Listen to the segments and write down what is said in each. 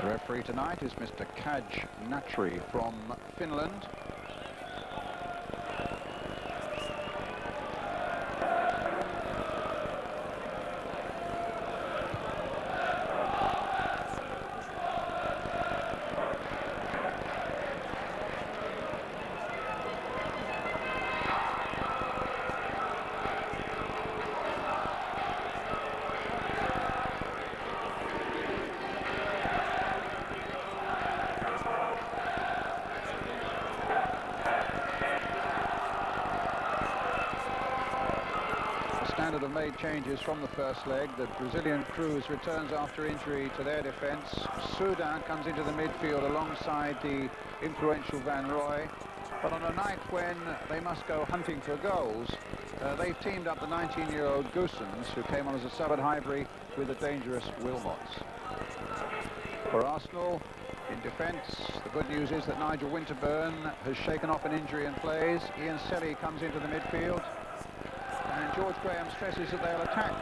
The referee tonight is Mr. Kaj Natri from Finland. Standard have made changes from the first leg. The Brazilian Cruz returns after injury to their defence. Sudan comes into the midfield alongside the influential Van Roy. But on a night when they must go hunting for goals, they've teamed up the 19-year-old Goossens, who came on as a sub at Highbury, with the dangerous Wilmots. For Arsenal, in defence, the good news is that Nigel Winterburn has shaken off an injury and plays. Ian Selly comes into the midfield. And George Graham stresses that they'll attack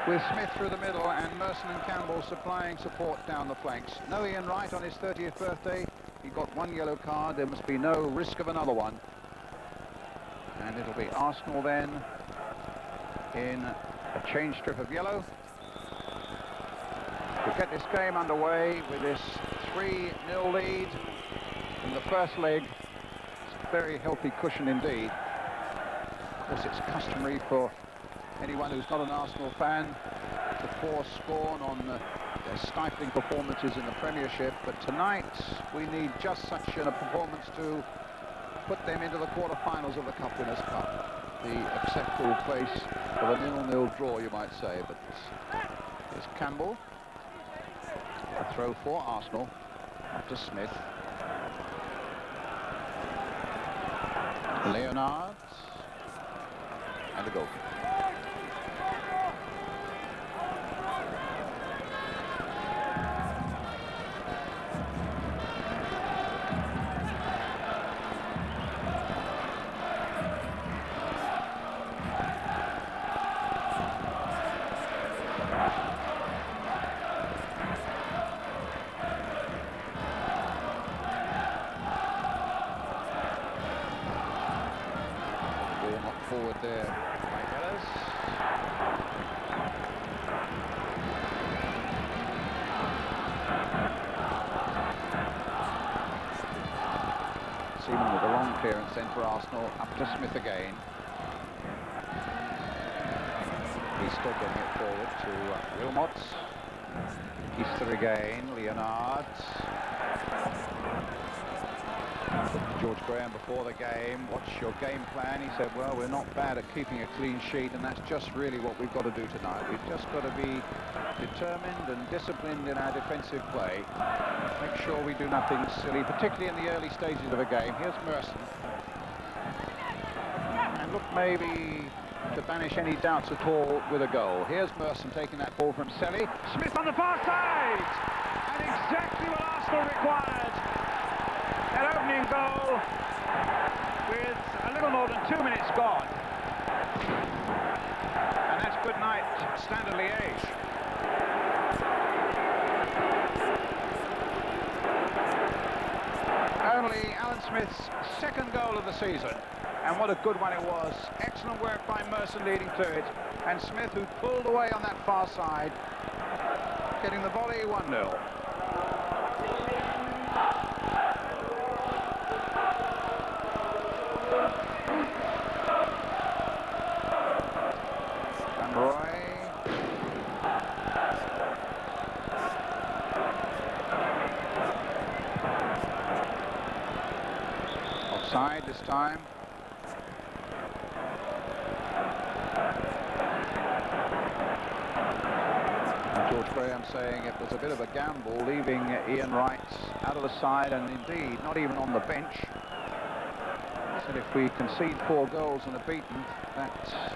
with Smith through the middle and Merson and Campbell supplying support down the flanks. No Ian Wright on his 30th birthday. He got one yellow card. There must be no risk of another one. And it'll be Arsenal then in a change strip of yellow to get this game underway with this 3-0 lead in the first leg. It's a very healthy cushion indeed. Of course, it's customary for anyone who's not an Arsenal fan to pour scorn on their stifling performances in the Premiership, but tonight we need just such a performance to put them into the quarter-finals of the Cup Winners' Cup. The acceptable place for a 0-0 draw, you might say. But here's Campbell. A throw for Arsenal after Smith. Leonard. And a goal. Ball not forward there. Seaman with a long clearance then for Arsenal, up to Smith again. He's still getting it forward to Wilmots. Easter again, Leonard. George Graham before the game, what's your game plan? He said, well, we're not bad at keeping a clean sheet, and that's just really what we've got to do tonight. We've just got to be determined and disciplined in our defensive play. Make sure we do nothing silly, particularly in the early stages of a game. Here's Merson. And look, maybe to banish any doubts at all with a goal. Here's Merson taking that ball from Selly. Smith on the far side! And exactly what Arsenal required. That opening goal with a little more than 2 minutes gone. And that's good night, Standard Liège. Only Alan Smith's second goal of the season. And what a good one it was. Excellent work by Merson leading to it. And Smith, who pulled away on that far side, getting the volley 1-0. Van Roy. Offside this time. George Graham saying it was a bit of a gamble leaving Ian Wright out of the side and indeed not even on the bench. Said if we concede 4 goals and are beaten, that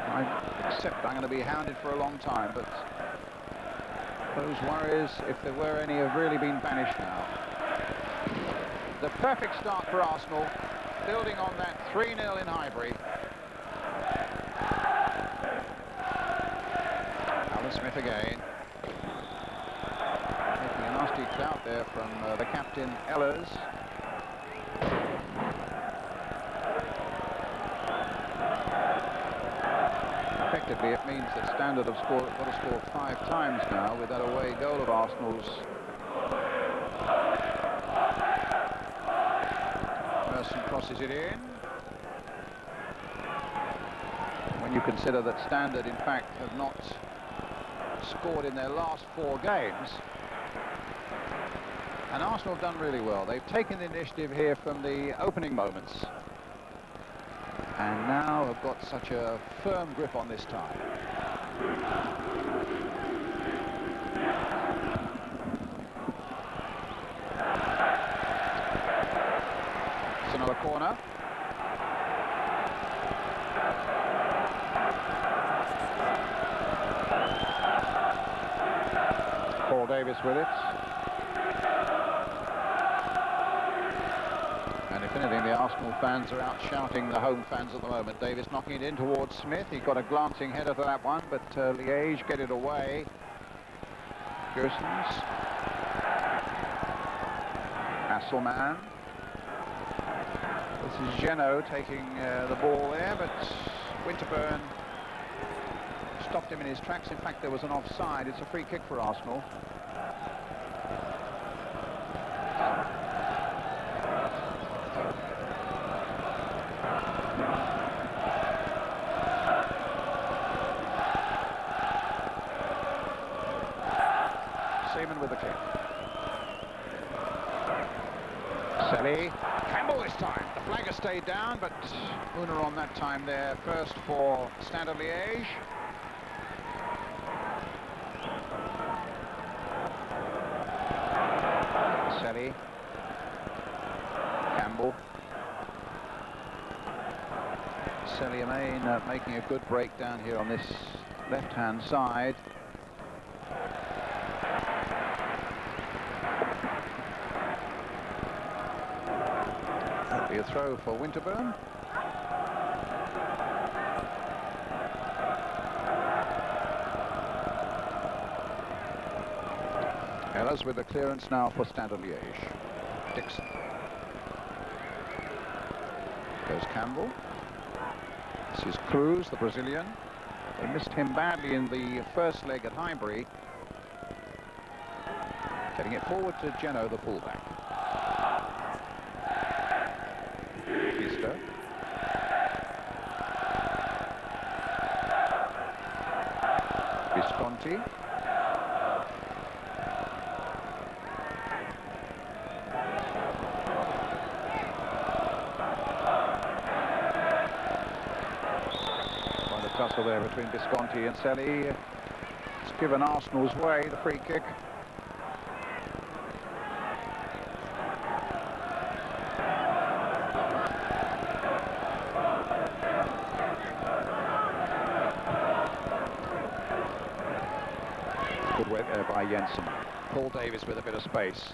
I accept I'm going to be hounded for a long time, but those worries, if there were any, have really been banished now. The perfect start for Arsenal, building on that 3-0 in Highbury. Alan Smith again. eked out there from the captain, Ehlers. Effectively, it means that Standard have got to score 5 times now with that away goal of Arsenal's. Merson crosses it in. When you consider that Standard, in fact, have not scored in their last 4 games. And Arsenal have done really well. They've taken the initiative here from the opening moments. And now have got such a firm grip on this tie. It's another corner. Paul Davis with it. And if anything, the Arsenal fans are out shouting the home fans at the moment. Davis knocking it in towards Smith. He got a glancing header for that one, but Leige get it away. Gersons. Hasselmann. This is Geno taking the ball there, but Winterburn stopped him in his tracks. In fact, there was an offside. It's a free kick for Arsenal. Seaman with the kick. Selly. Campbell this time. The flag has stayed down, but Una on that time there. First for Standard Liège. Selly. Campbell. Selly Amain making a good break down here on this left-hand side. That'll be a throw for Winterburn. Ehlers with the clearance now for Standard Liège. Dixon. Goes Campbell. This is Cruz, the Brazilian. They missed him badly in the first leg at Highbury. Getting it forward to Geno, the fullback. Pista. Visconti. Tussle there between Visconti and Selly. It's given Arsenal's way, the free kick. Good work there by Jensen. Paul Davis with a bit of space.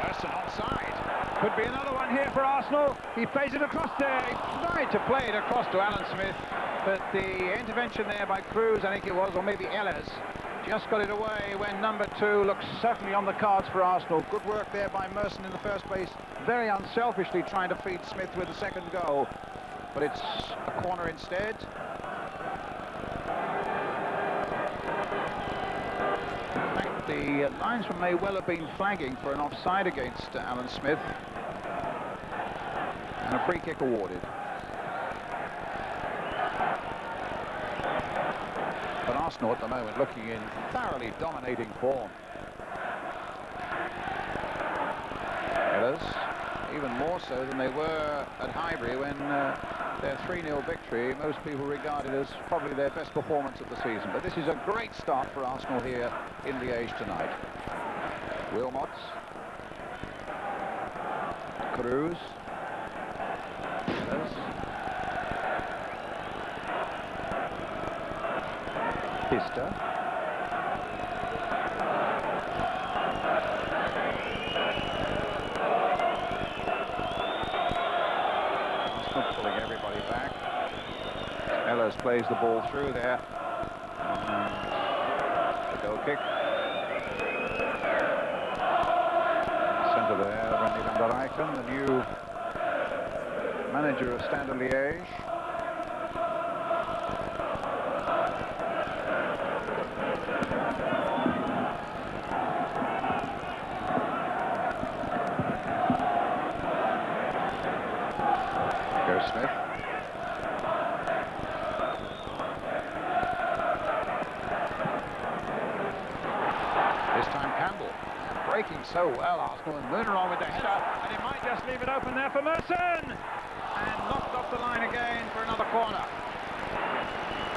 Merson onside. Could be another one here for Arsenal. He plays it across there. He tried to play it across to Alan Smith, but the intervention there by Cruz, I think it was, or maybe Ehlers, just got it away when number 2 looks certainly on the cards for Arsenal. Good work there by Merson in the first place. Very unselfishly trying to feed Smith with the second goal, but it's a corner instead. The linesman may well have been flagging for an offside against Alan Smith. And a free kick awarded. But Arsenal at the moment looking in thoroughly dominating form. Ehlers, even more so than they were at Highbury when their 3-0 victory, most people regarded as probably their best performance of the season. But this is a great start for Arsenal here in Liège tonight. Wilmots. Cruz. Ehlers. Pista. Pulling everybody back. Ehlers plays the ball through there. And the goal kick. manager there, Randy van der Eycken, the new manager of Standard Liège. Goes Smith. This time Campbell. Breaking so well, Arsenal, and Mooner on with the header, and he might just leave it open there for Merson, and knocked off the line again for another corner.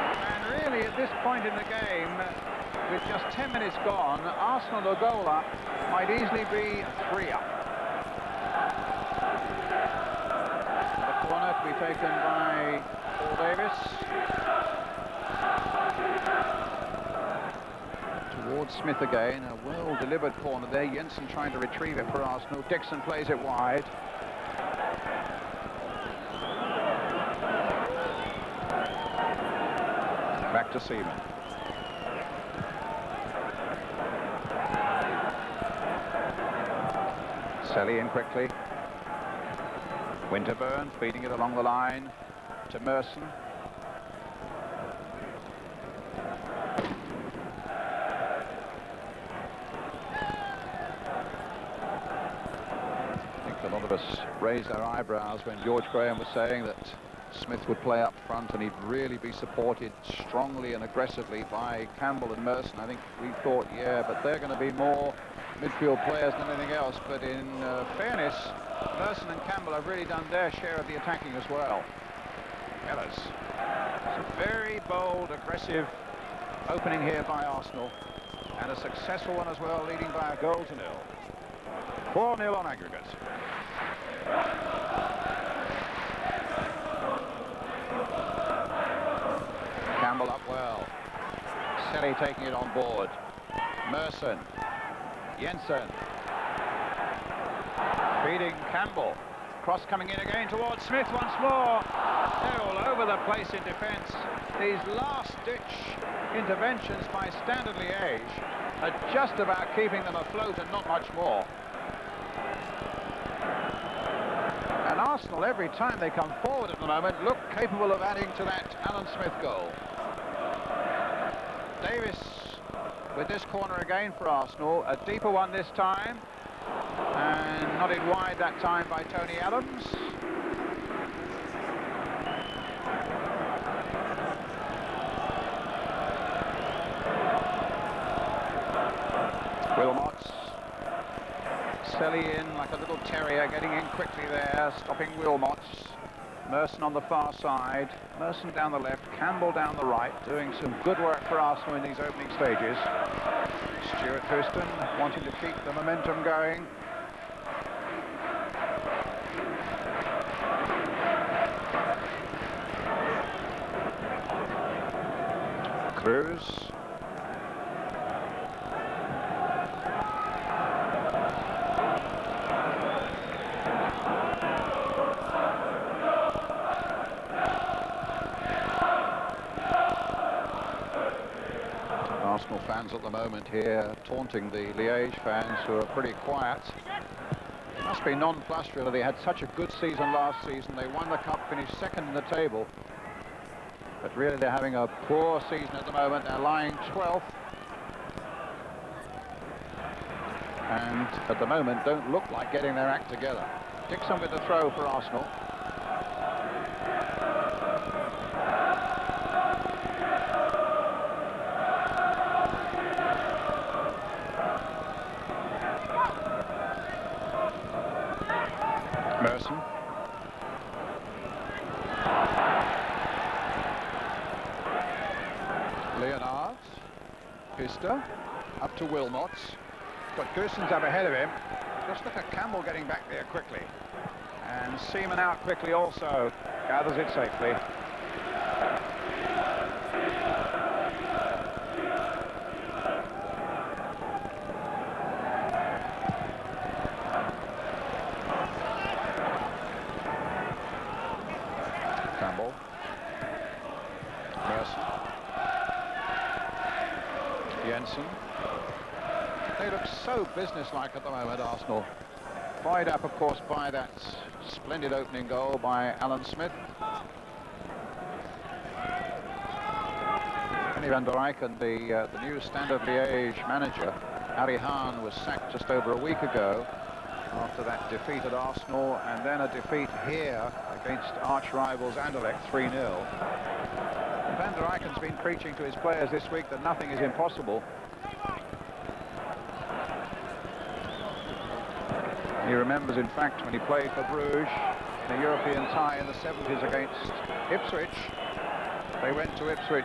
And really, at this point in the game, with just 10 minutes gone, Arsenal, a goal up, might easily be 3 up. The corner to be taken by Paul Davis. Towards Smith again, a well-delivered corner there. Jensen trying to retrieve it for Arsenal. Dixon plays it wide. Back to Seaman. Selly in quickly. Winterburn feeding it along the line to Merson. A lot of us raised our eyebrows when George Graham was saying that Smith would play up front and he'd really be supported strongly and aggressively by Campbell and Merson. I think we thought, yeah, but they're going to be more midfield players than anything else. But in fairness, Merson and Campbell have really done their share of the attacking as well. Ellis. It's a very bold, aggressive opening here by Arsenal, and a successful one as well, leading by a goal to 0. 4-0 on aggregate. Campbell up well. Selly taking it on board. Merson. Jensen. Feeding Campbell. Cross coming in again towards Smith once more. They're all over the place in defence. These last-ditch interventions by Standard Liège are just about keeping them afloat and not much more. And Arsenal, every time they come forward at the moment, look capable of adding to that Alan Smith goal. Davis with this corner again for Arsenal, a deeper one this time, and nodded wide that time by Tony Adams. Wilmots. Selly in like a little terrier, getting in quickly there, stopping Wilmots. Merson on the far side, Merson down the left, Campbell down the right, doing some good work for Arsenal in these opening stages. Stuart Houston wanting to keep the momentum going. Cruz. Arsenal fans at the moment here taunting the Liège fans, who are pretty quiet. It must be nonplussed really. They had such a good season last season. They won the cup, finished second in the table. But really they're having a poor season at the moment. They're lying 12th. And at the moment don't look like getting their act together. Dixon with the throw for Arsenal. Merson. Leonard. Pista. Up to Wilmots. Got Goossens up ahead of him. Just look at Campbell getting back there quickly. And Seaman out quickly also. Gathers it safely. Campbell. Merson. Jensen. They look so businesslike at the moment, Arsenal. buoyed up, of course, by that splendid opening goal by Alan Smith. Van der Eycken, the new Standard Liège manager, Harry Hahn, was sacked just over a week ago after that defeat at Arsenal, and then a defeat here against arch-rivals Anderlecht 3-0. Van der Eycken's been preaching to his players this week that nothing is impossible. He remembers, in fact, when he played for Bruges in a European tie in the 70s against Ipswich. They went to Ipswich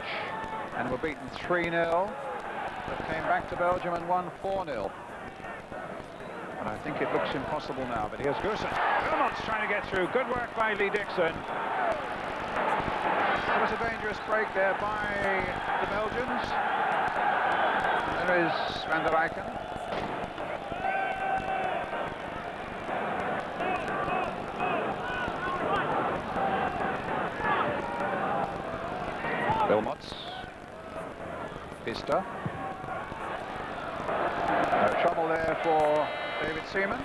and were beaten 3-0, but came back to Belgium and won 4-0. And I think it looks impossible now, but here's Goosen. Wilmot's trying to get through. Good work by Lee Dixon. It was a dangerous break there by the Belgians. There is Van der Eycken. Wilmots. Pista. No trouble there for David Seaman.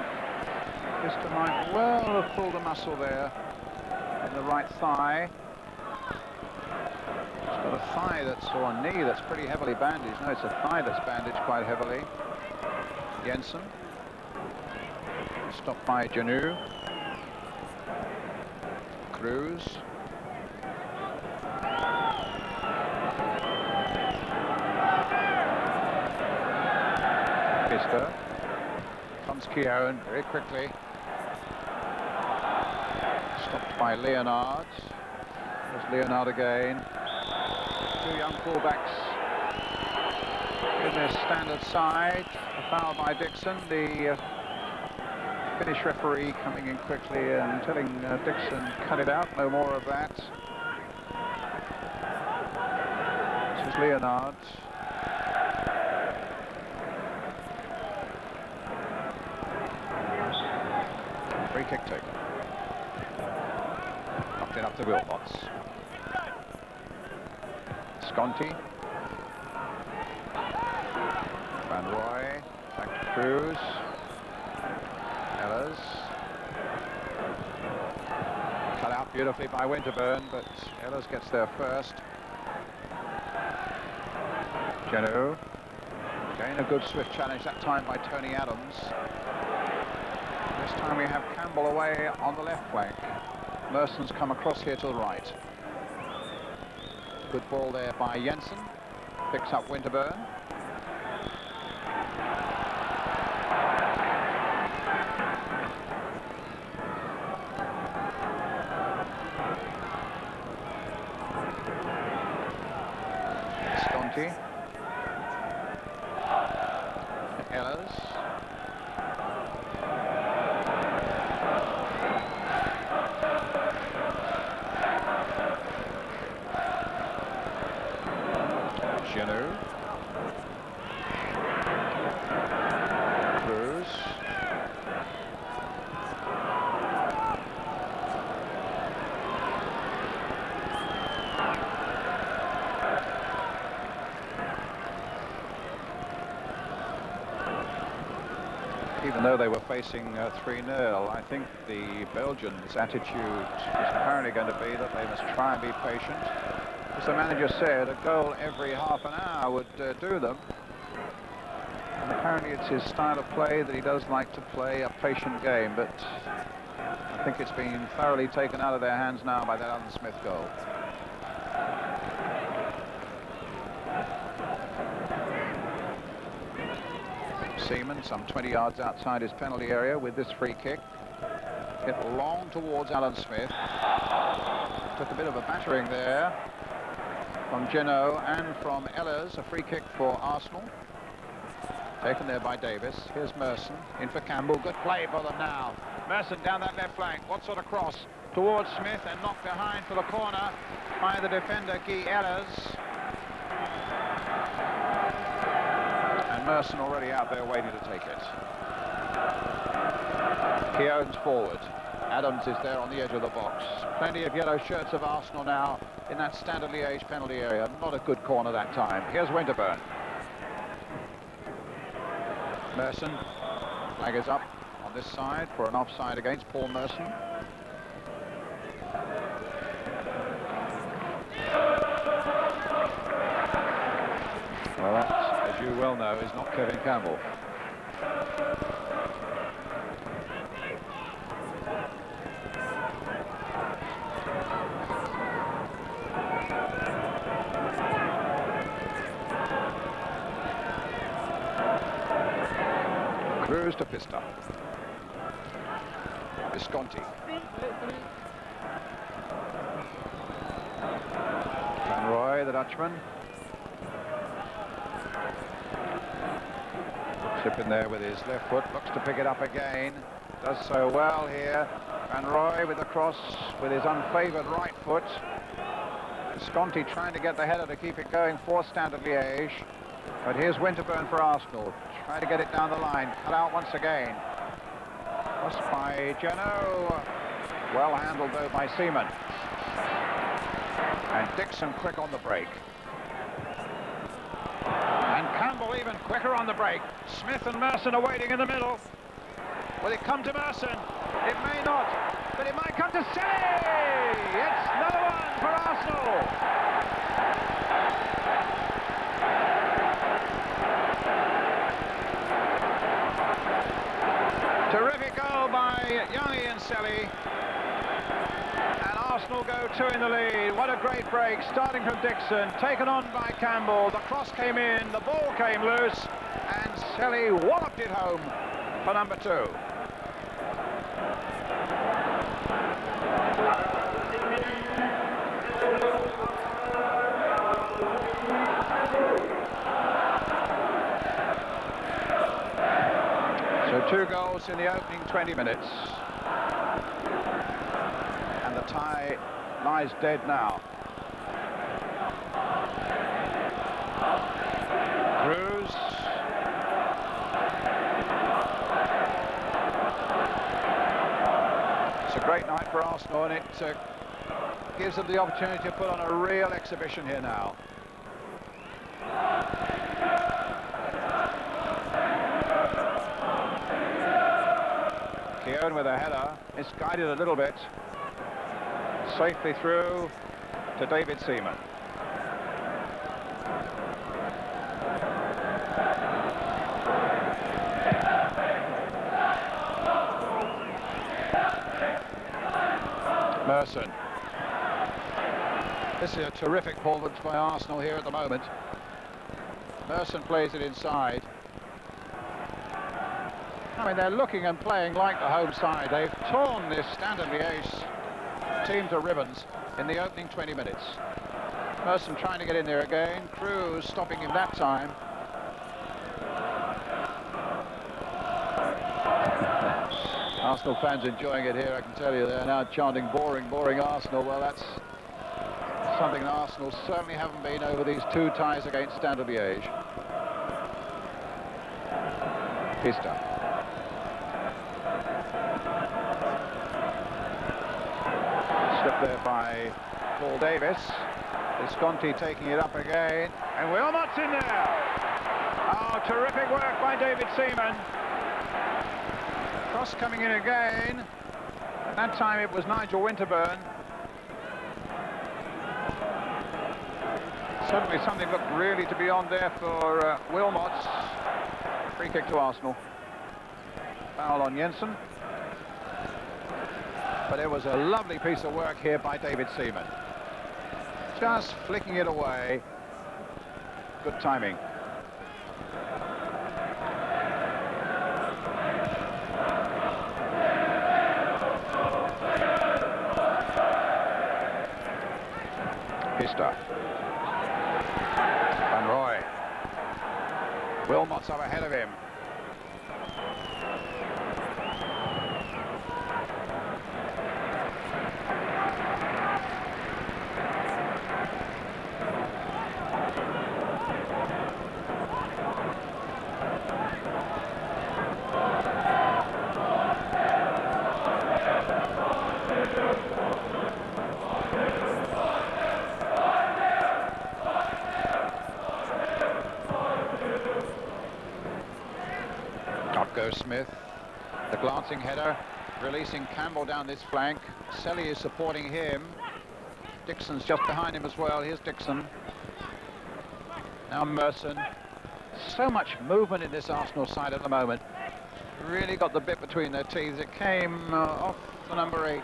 Pista might well have pulled a muscle there in the right thigh. He's got a thigh or a knee that's pretty heavily bandaged. No, it's a thigh that's bandaged quite heavily. Jensen. Stopped by Janu. Cruz. Pista. Comes Keown very quickly. Stopped by Leonard. There's Leonard again. Two young fullbacks in their standard side. A foul by Dixon. The Finnish referee coming in quickly and telling Dixon, cut it out, no more of that. This is Leonard. Free kick taken. Knocked it up to Wilmots. Sconti. Van Roy. Back to Cruz. Ellers. Cut out beautifully by Winterburn, but Ellers gets there first. Janu. Again a good swift challenge, that time by Tony Adams. This time we have Campbell away on the left flank. Merson's come across here to the right. Good ball there by Jensen. Picks up Winterburn. Sconti. Ellers. Janu. Cruz. Even though they were facing 3-0, I think the Belgians' attitude is apparently going to be that they must try and be patient. As the manager said, a goal every half an hour would do them. And apparently it's his style of play that he does like to play a patient game, but I think it's been thoroughly taken out of their hands now by that Alan Smith goal. Seaman, some 20 yards outside his penalty area with this free kick. Hit long towards Alan Smith. Took a bit of a battering there from Geno and from Ellers. A free kick for Arsenal. Taken there by Davis. Here's Merson in for Campbell. Good play for them now. Merson down that left flank. What sort of cross? Towards Smith and knocked behind for the corner by the defender Guy Ellers. And Merson already out there waiting to take it. Keown's forward. Adams is there on the edge of the box. Plenty of yellow shirts of Arsenal now in that Standard Liège penalty area. Not a good corner that time. Here's Winterburn. Merson. Flag is up on this side for an offside against Paul Merson. Well, that, as you well know, is not Kevin Campbell. Cruz to Pista. Visconti. Van Roy, the Dutchman. Chip in there with his left foot, looks to pick it up again. Does so well here. Van Roy with the cross with his unfavoured right foot. Visconti trying to get the header to keep it going for Standard Liège. But here's Winterburn for Arsenal. Try to get it down the line. Cut out once again. Crossed by Geno. Well handled though by Seaman. And Dixon quick on the break. And Campbell even quicker on the break. Smith and Merson are waiting in the middle. Will it come to Merson? It may not, but it might come to Selly! It's another one for Arsenal! Terrific goal by young Ian Selly. And Arsenal go 2 in the lead. What a great break, starting from Dixon, taken on by Campbell. The cross came in, the ball came loose, and Selly walloped it home for number 2. So 2 goals in the opening 20 minutes. And the tie lies dead now. Cruz. It's a great night for Arsenal, and it gives them the opportunity to put on a real exhibition here now. Keown with a header, misguided a little bit, safely through to David Seaman. Merson. This is a terrific performance by Arsenal here at the moment. Merson plays it inside. I mean, they're looking and playing like the home side. They've torn this Standard Liège team to ribbons in the opening 20 minutes. Merson trying to get in there again. Cruz stopping him that time. Arsenal fans enjoying it here, I can tell you. They're now chanting boring, boring Arsenal. Well, that's something Arsenal certainly haven't been over these 2 ties against Standard Liège. Pista. Slipped there by Paul Davis. Visconti taking it up again. And Wilmot's in there. Oh, terrific work by David Seaman. Cross coming in again. That time it was Nigel Winterburn. Suddenly something looked really to be on there for Wilmot's. Free kick to Arsenal. Foul on Jensen. But it was a lovely piece of work here by David Seaman. Just flicking it away. Good timing. Pista. Van Roy. Wilmot's up ahead of him. Smith. The glancing header, releasing Campbell down this flank. Selly is supporting him. Dixon's just behind him as well. Here's Dixon. Now Merson. So much movement in this Arsenal side at the moment. Really got the bit between their teeth. It came off the number 8,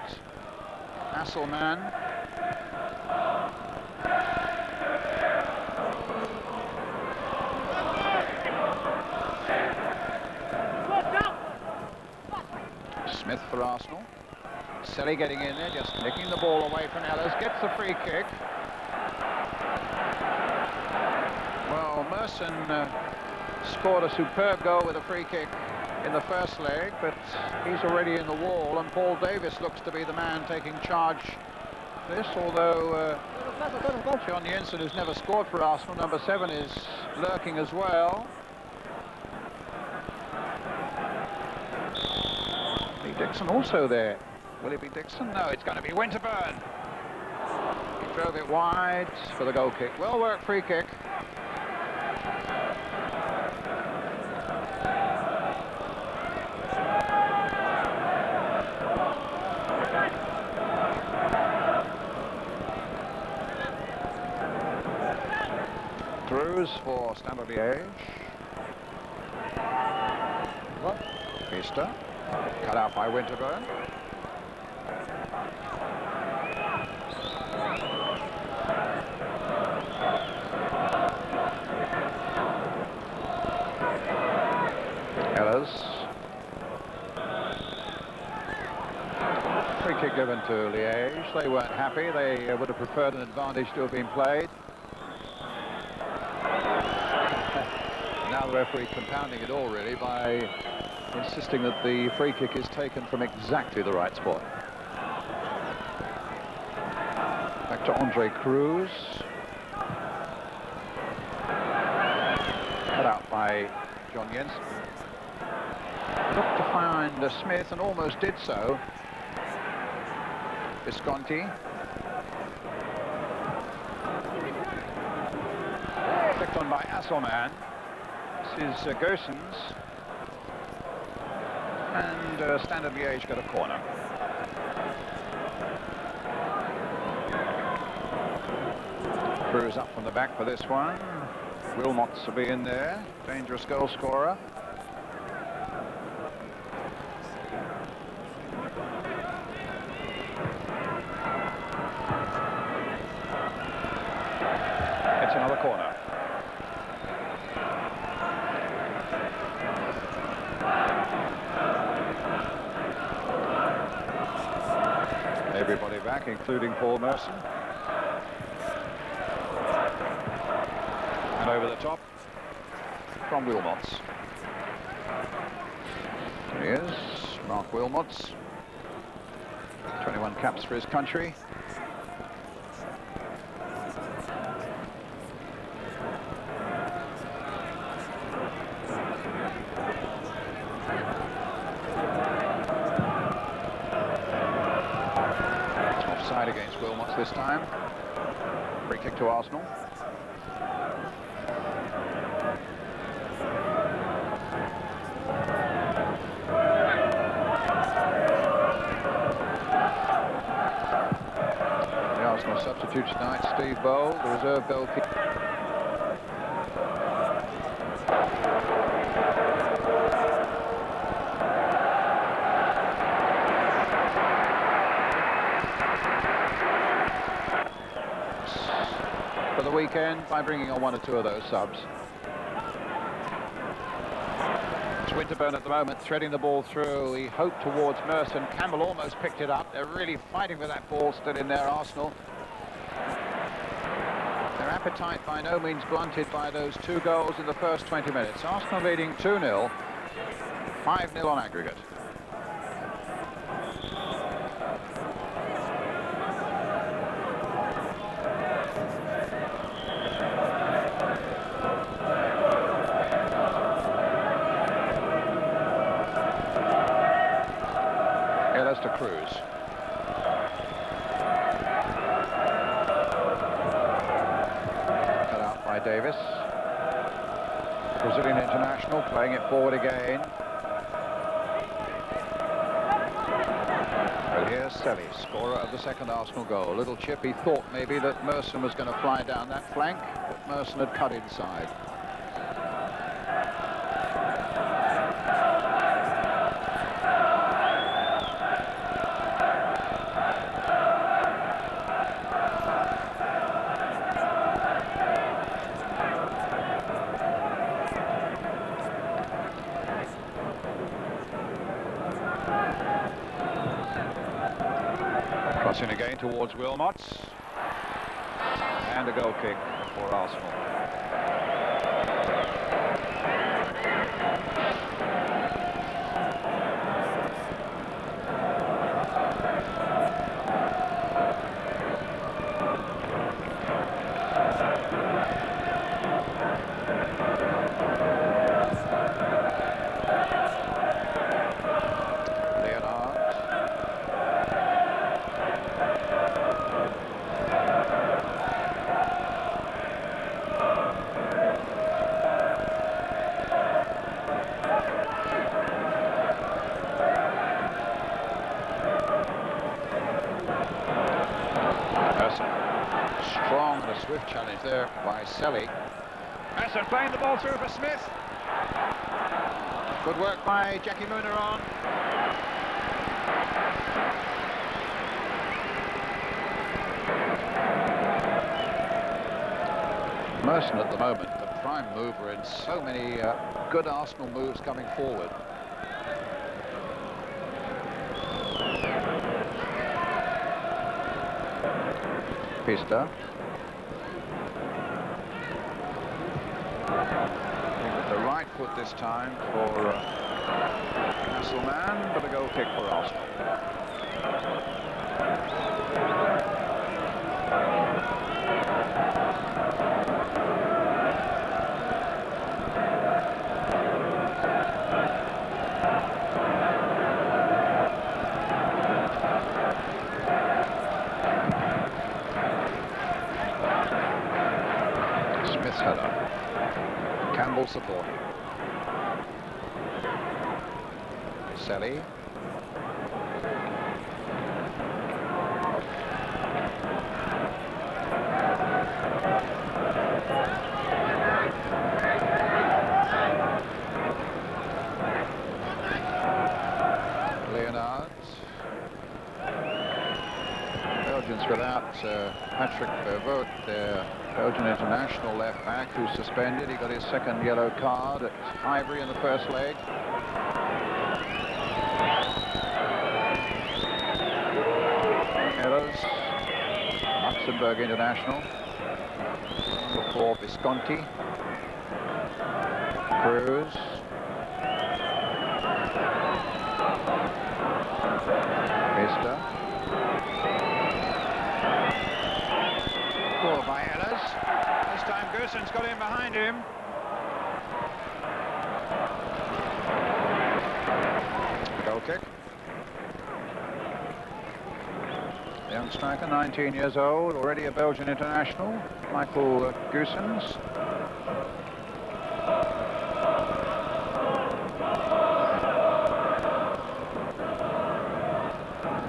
Asselman. Smith for Arsenal. Selly getting in there, just nicking the ball away from Ellis. Gets the free kick. Well, Merson scored a superb goal with a free kick in the first leg, but he's already in the wall, and Paul Davis looks to be the man taking charge of this, although John Jensen, who's never scored for Arsenal, number 7, is lurking as well. Lee Dixon also there. Will it be Dixon? No, it's going to be Winterburn. He drove it wide for the goal kick. Well worked free kick. Cruz for Standard Liège. Easter. Cut out by Winterburn. Ellis. Free kick given to Liège. They weren't happy. They would have preferred an advantage to have been played. Now the referee compounding it all really by insisting that the free kick is taken from exactly the right spot. Back to Andre Cruz. Cut out by John Jensen. Looked to find Smith and almost did so. Visconti. Clicked on by Asselman. This is Goossens. And Standard Liège got a corner. Cruz up from the back for this one. Wilmots will be in there. Dangerous goal scorer. It's another corner. Everybody back, including Paul Merson. And over the top from Wilmots. Here he is, Mark Wilmots. 21 caps for his country. Offside against Wilmots this time. Free kick to Arsenal. Substitute tonight, Steve Bowl, the reserve goalkeeper. For the weekend, by bringing on one or two of those subs. It's Winterburn at the moment, threading the ball through. He hoped towards Merson. Campbell almost picked it up. They're really fighting for that ball still in there, Arsenal. Their appetite by no means blunted by those 2 goals in the first 20 minutes. Arsenal leading 2-0, 5-0 on aggregate. Ellis to Cruz. Davis, Brazilian international, playing it forward again. Here's Selly, scorer of the second Arsenal goal. Little chip, he thought maybe that Merson was going to fly down that flank, but Merson had cut inside. Crossing again towards Wilmots, and a goal kick for Arsenal. Strong and a swift challenge there by Selly. Merson playing the ball through for Smith. Good work by Jackie Mooner. Merson at the moment, the prime mover in so many good Arsenal moves coming forward. Pista. With the right foot this time for Castleman, but a goal kick for Arsenal. Smith's header. Campbell supporting. Selly. Leonard. Belgians without Patrick Vervoort, their Belgian international left back, who's suspended. He got his second yellow card at Highbury in the first leg. Errors. Luxembourg international. Before Visconti. Cruz. Vista. Ball by Ellis. This time Gerson's got in behind him. Goal kick. Young striker, 19 years old, already a Belgian international, Michael Goossens.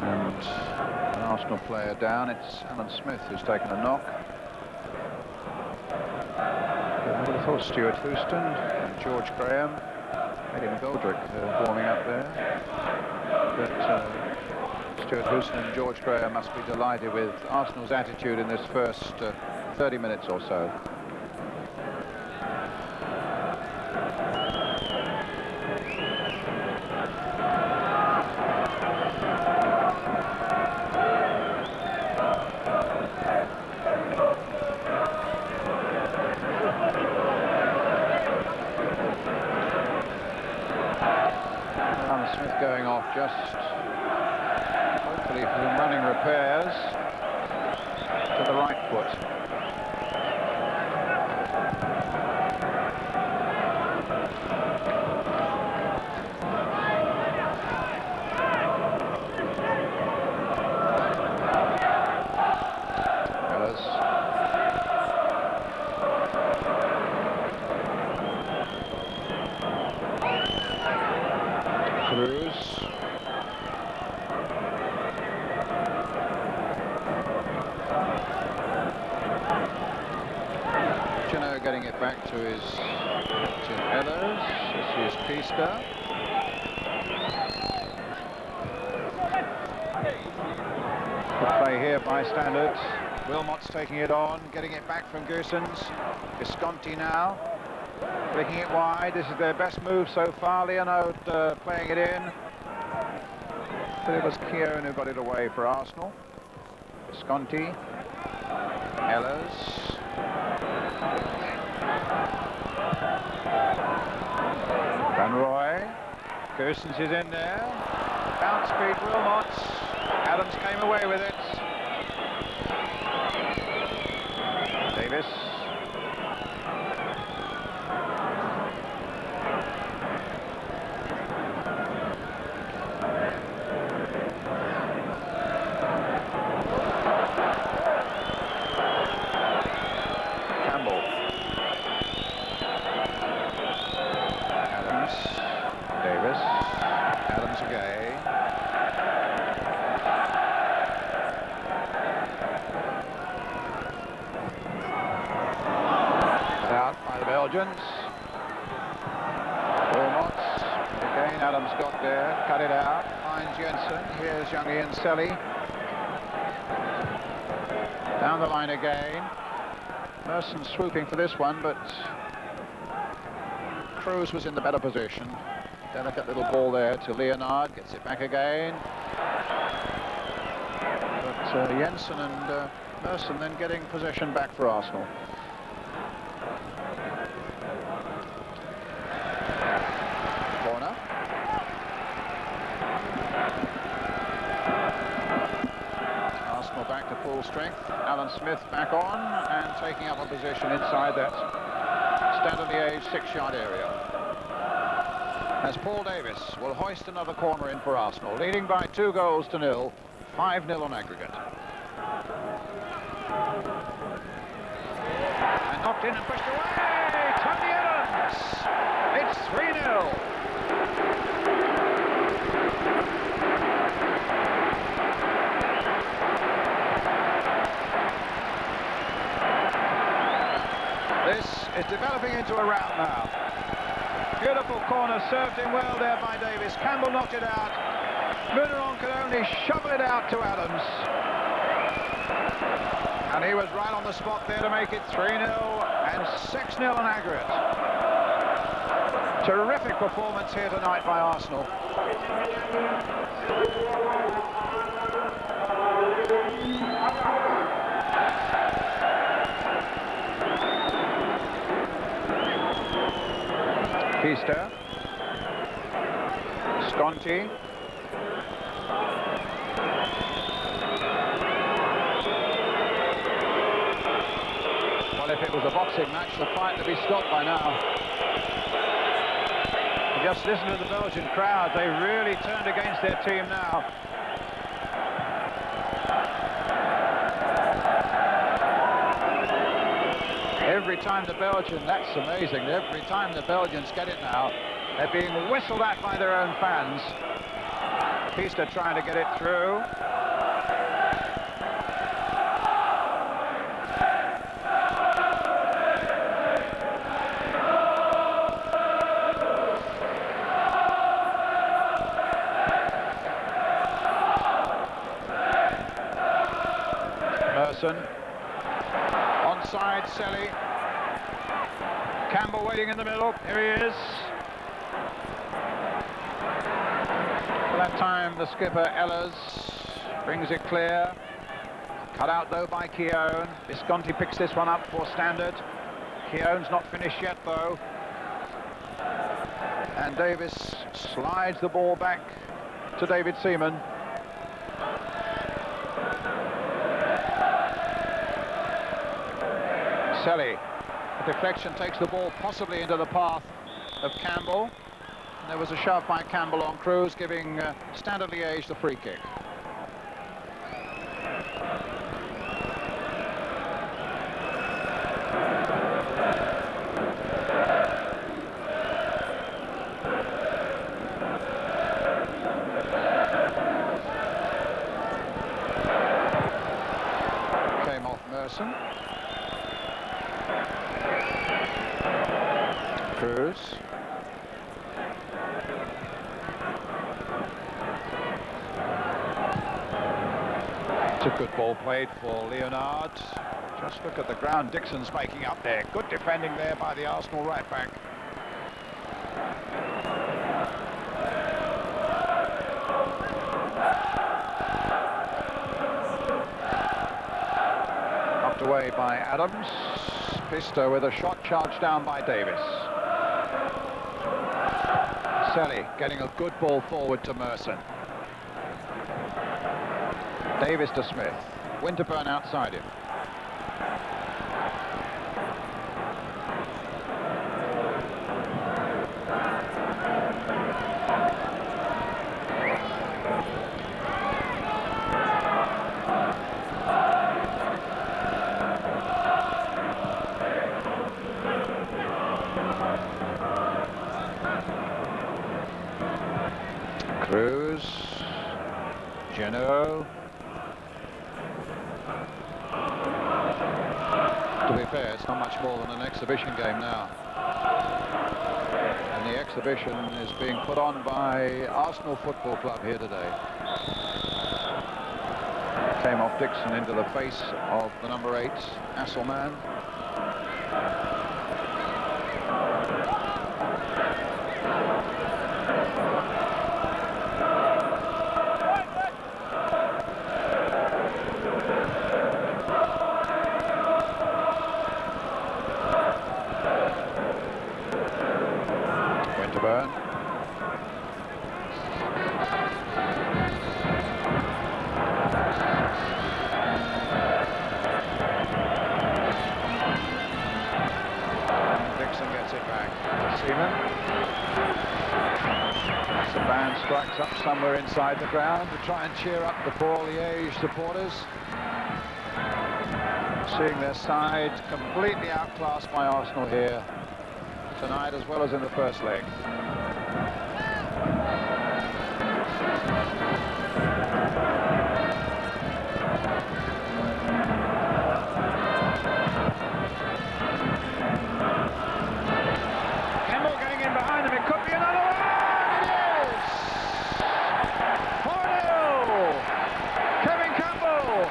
And an Arsenal player down, it's Alan Smith who's taken a knock. I would have thought Stuart Houston and George Graham, Eddie McGoldrick warming up there. But Stuart Houston and George Graham must be delighted with Arsenal's attitude in this first 30 minutes or so. Smith going off just hopefully from running repairs to the right foot. Cruz. getting it back to his captain Ellers. This is Pista. Good play here by Standard. Wilmot's taking it on, getting it back from Goossens. Visconti now, flicking it wide. This is their best move so far. Leonard playing it in. But it was Keown who got it away for Arsenal. Visconti. Ellers. Van Roy. Goossens is in there. Bounce beat Wilmot. Adams came away with it. Davis. Campbell. Adams. Davis. Adams again. Out by the Belgians. Wilmot. Again, Adams got there, cut it out, finds Jensen. Here's young Ian Selly. Down the line again. Merson swooping for this one, but Cruz was in the better position. Delicate little ball there to Leonard, gets it back again. But Jensen and Merson then getting possession back for Arsenal. Corner. Arsenal back to full strength. Alan Smith back on and taking up a position inside that Standard Liège 6-yard area. As Paul Davis will hoist another corner in for Arsenal, leading by 2-0, 5-0 on aggregate. And knocked in and pushed away! Tony Adams! It's 3-0. This is developing into a rout now. Beautiful corner, served in well there by Davis. Campbell knocked it out. Muneron could only shovel it out to Adams. And he was right on the spot there to make it 3-0 and 6-0 on aggregate. Terrific performance here tonight by Arsenal. Pista. Visconti. Well, if it was a boxing match, the fight would be stopped by now. Just listen to the Belgian crowd. They really turned against their team now. Every time the Belgians, that's amazing, every time the Belgians get it now, they're being whistled at by their own fans. Pista trying to get it through. Merson. Onside, Selly. Campbell waiting in the middle. Here he is. For that time, the skipper, Ellers, brings it clear. Cut out, though, by Keown. Visconti picks this one up for Standard. Keown's not finished yet, though. And Davis slides the ball back to David Seaman. Selly. A deflection takes the ball possibly into the path of Campbell. And there was a shove by Campbell on Cruz, giving Standard Liège the free kick. Came off Merson. Cruz. It's a good ball played for Leonard. Just look at the ground Dixon's making up there. Good defending there by the Arsenal right back. Knocked away by Adams. Pista with a shot charged down by Davis. Selly getting a good ball forward to Merson. Davis to Smith. Winterburn outside him. Cruz, Geno. To be fair, it's not much more than an exhibition game now. And the exhibition is being put on by Arsenal Football Club here today. Came off Dixon into the face of the number 8, Asselman. Winterburn. Dixon gets it back to Seaman. The band strikes up somewhere inside the ground to try and cheer up the poor Liege supporters. Seeing their side completely outclassed by Arsenal here tonight as well as in the first leg. Campbell going in behind him, it could be another one! It is! 4-0! Kevin Campbell!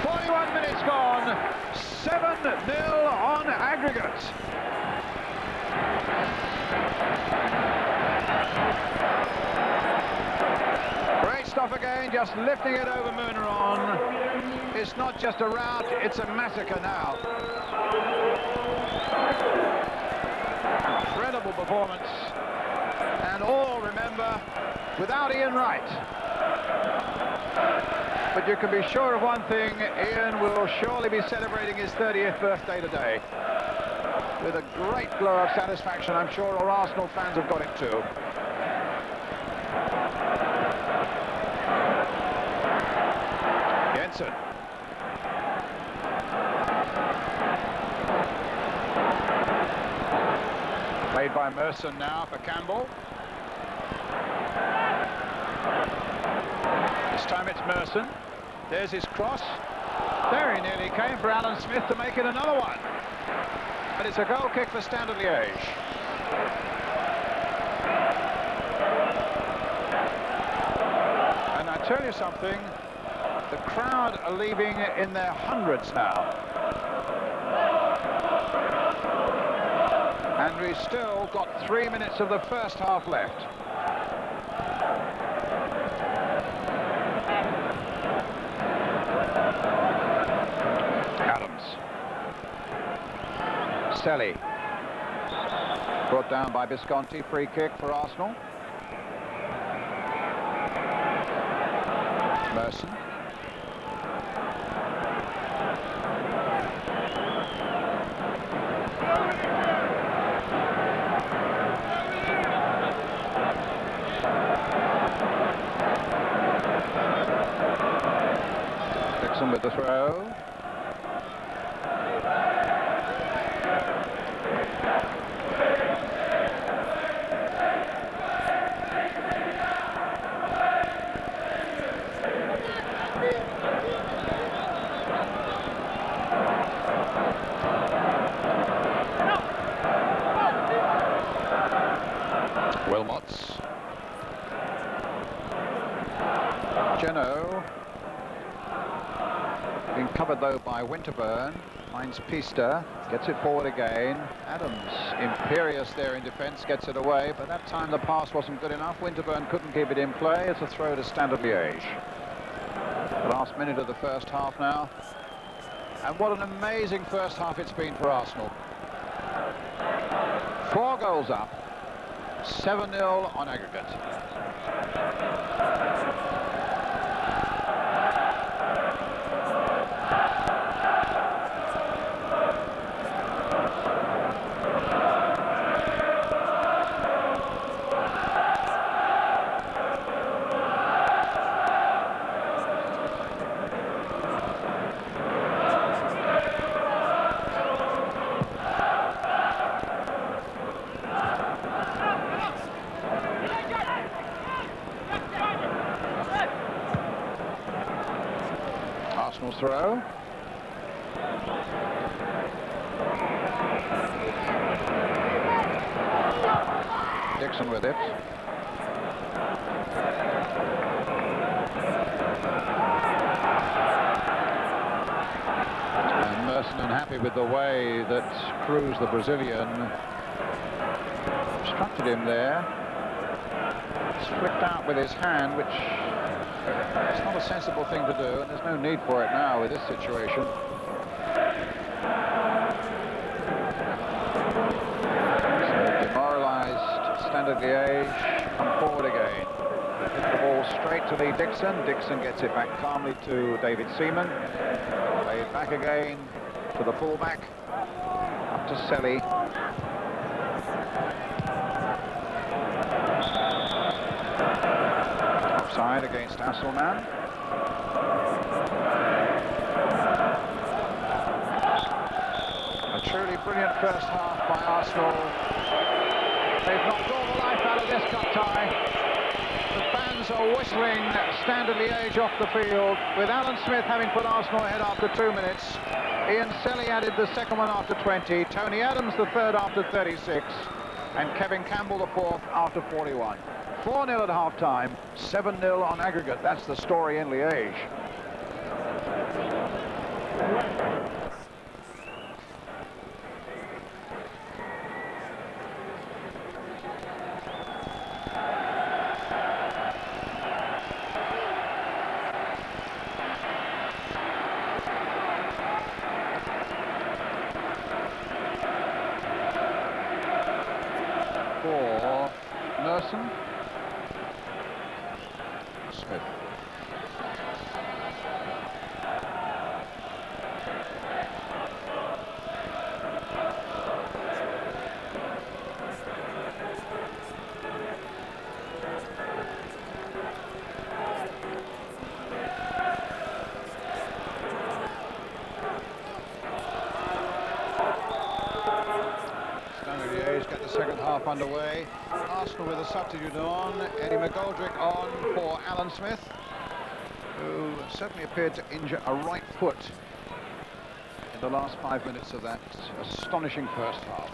41 minutes gone, 7-0 on aggregate. Great stuff again, just lifting it over Muneron. It's not just a rout, it's a massacre now. Incredible performance. And all, remember, without Ian Wright. But you can be sure of one thing, Ian will surely be celebrating his 30th birthday today. With a great glow of satisfaction, I'm sure all Arsenal fans have got it too. Jensen. Played by Merson now for Campbell. This time it's Merson. There's his cross. Very nearly came for Alan Smith to make it another one. But it's a goal kick for Standard Liège. And I tell you something, the crowd are leaving in their hundreds now. And we've still got 3 minutes of the first half left. Adams. Selly. Brought down by Visconti, free kick for Arsenal. Merson. Dixon with the throw. Wilmots. Geno. Being covered though by Winterburn. Finds Pista. Gets it forward again. Adams, imperious there in defence, gets it away, but that time the pass wasn't good enough. Winterburn couldn't keep it in play. It's a throw to Standard Liège. The last minute of the first half now. And what an amazing first half it's been for Arsenal. 4 goals up, 7-0 on aggregate. Arsenal's throw. Dixon with it. And Merson unhappy with the way that Cruz, the Brazilian, obstructed him there. Flicked out with his hand, which it's not a sensible thing to do, and there's no need for it now with this situation. So demoralised Standard Liège come forward again. Hit the ball straight to Lee Dixon. Dixon gets it back calmly to David Seaman. Played back again to the fullback. Up to Selly. Offside against Hasselmann. A truly brilliant first half by Arsenal. They've knocked all the life out of this cup tie. The fans are whistling Standard Liège off the field, with Alan Smith having put Arsenal ahead after 2 minutes. Ian Selly added the second one after 20, Tony Adams the third after 36, and Kevin Campbell the fourth after 41. 4-0 at half-time, 7-0 on aggregate. That's the story in Liège. For Merson. Smith. Get the second half underway. Arsenal with a substitute on. Eddie McGoldrick on for Alan Smith, who certainly appeared to injure a right foot in the last 5 minutes of that astonishing first half.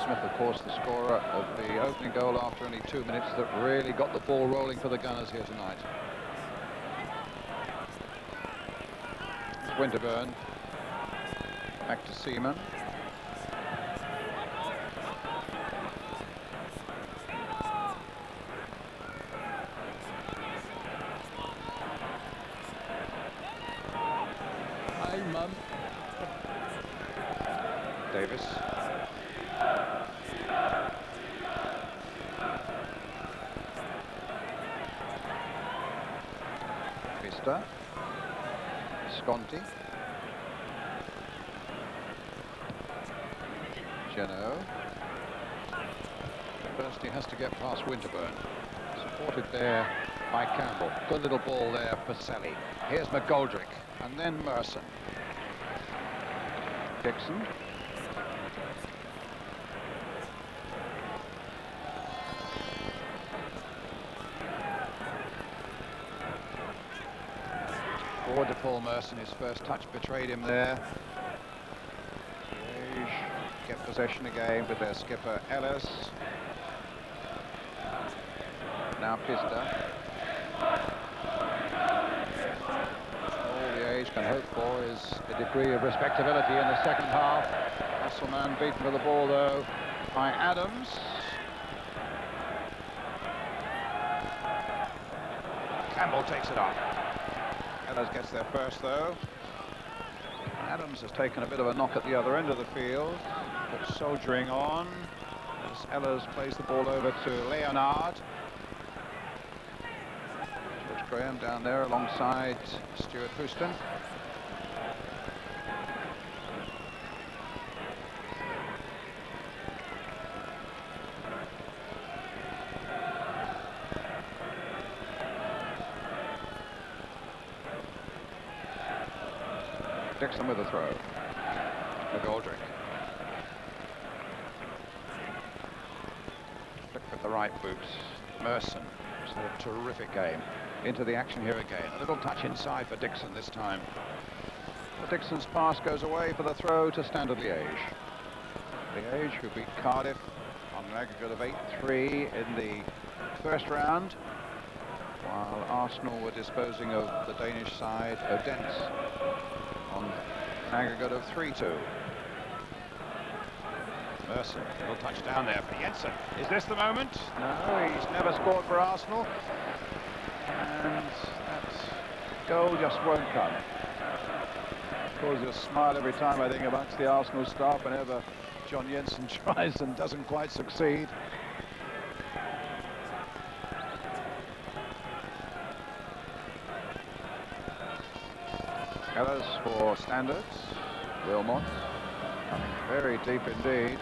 Smith, of course, the scorer of the opening goal after only 2 minutes that really got the ball rolling for the Gunners here tonight. It's Winterburn. Back to Seaman. Davis. Pista. Sconti. Geno. First he has to get past Winterburn. Supported there by Campbell. Good little ball there for Selly. Here's McGoldrick. And then Merson. Dixon. Forward to Paul Merson. His first touch betrayed him there. Leige get possession again with their skipper Ellis. Now Pista. All the Leige can hope for is a degree of respectability in the second half. Hasselmann beaten for the ball though by Adams. Campbell takes it off. Ellis gets there first though. Adams has taken a bit of a knock at the other end of the field, but soldiering on as Ellis plays the ball over to Leonard. George Graham down there alongside Stuart Houston. Dixon with a throw. McGoldrick. Flick with the right boot. Merson has had a terrific game. Into the action here again. A little touch inside for Dixon this time. But Dixon's pass goes away for the throw to Standard Liège. Liège, who beat Cardiff on an aggregate of 8-3 in the first round, while Arsenal were disposing of the Danish side, Odense, on an aggregate of 3-2. Merson, little touch down there for Jensen. Is this the moment? No, he's never scored for Arsenal. And that goal just won't come. Causes a smile every time I think amongst the Arsenal staff whenever John Jensen tries and doesn't quite succeed. Ellis for Standards. Wilmot coming very deep indeed.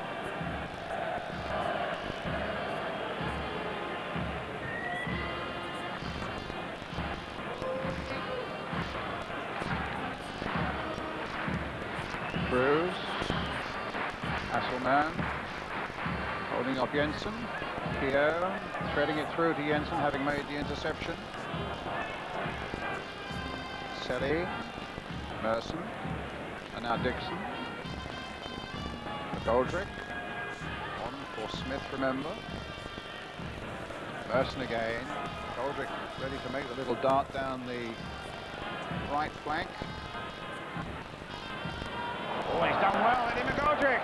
Cruz. Hasselmann holding off Jensen. Keogh threading it through to Jensen, having made the interception. Selly. Merson, and now Dixon. McGoldrick, on for Smith, remember. Merson again. McGoldrick ready to make the little dart down the right flank. Oh, he's done well, Eddie McGoldrick.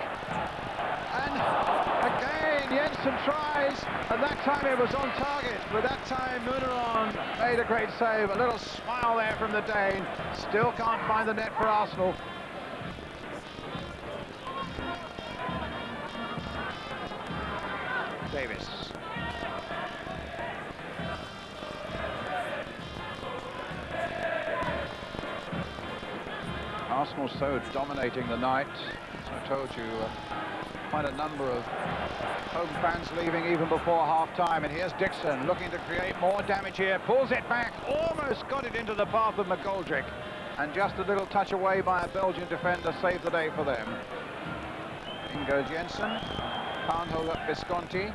And again, Jensen tries, and that time it was on target, but that time Muneron made a great save. A little smile there from the Dane. Still can't find the net for Arsenal. Davis. Arsenal so dominating the night. As I told you, quite a number of home fans leaving even before half-time. And here's Dixon looking to create more damage here. Pulls it back, almost got it into the path of McGoldrick. And just a little touch away by a Belgian defender saved the day for them. In goes Jensen. Can't hold up Visconti.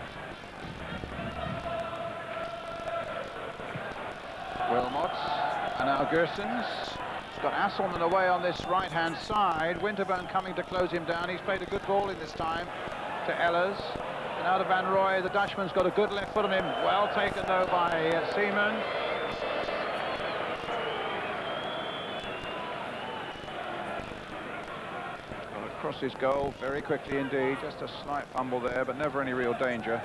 Wilmot. And now Gersons. Got Hasselmann away on this right-hand side. Winterburn coming to close him down. He's played a good ball in this time to Ehlers. And out of Van Roy, the Dutchman's got a good left foot on him. Well taken, though, by Seaman. Got across his goal very quickly indeed. Just a slight fumble there, but never any real danger.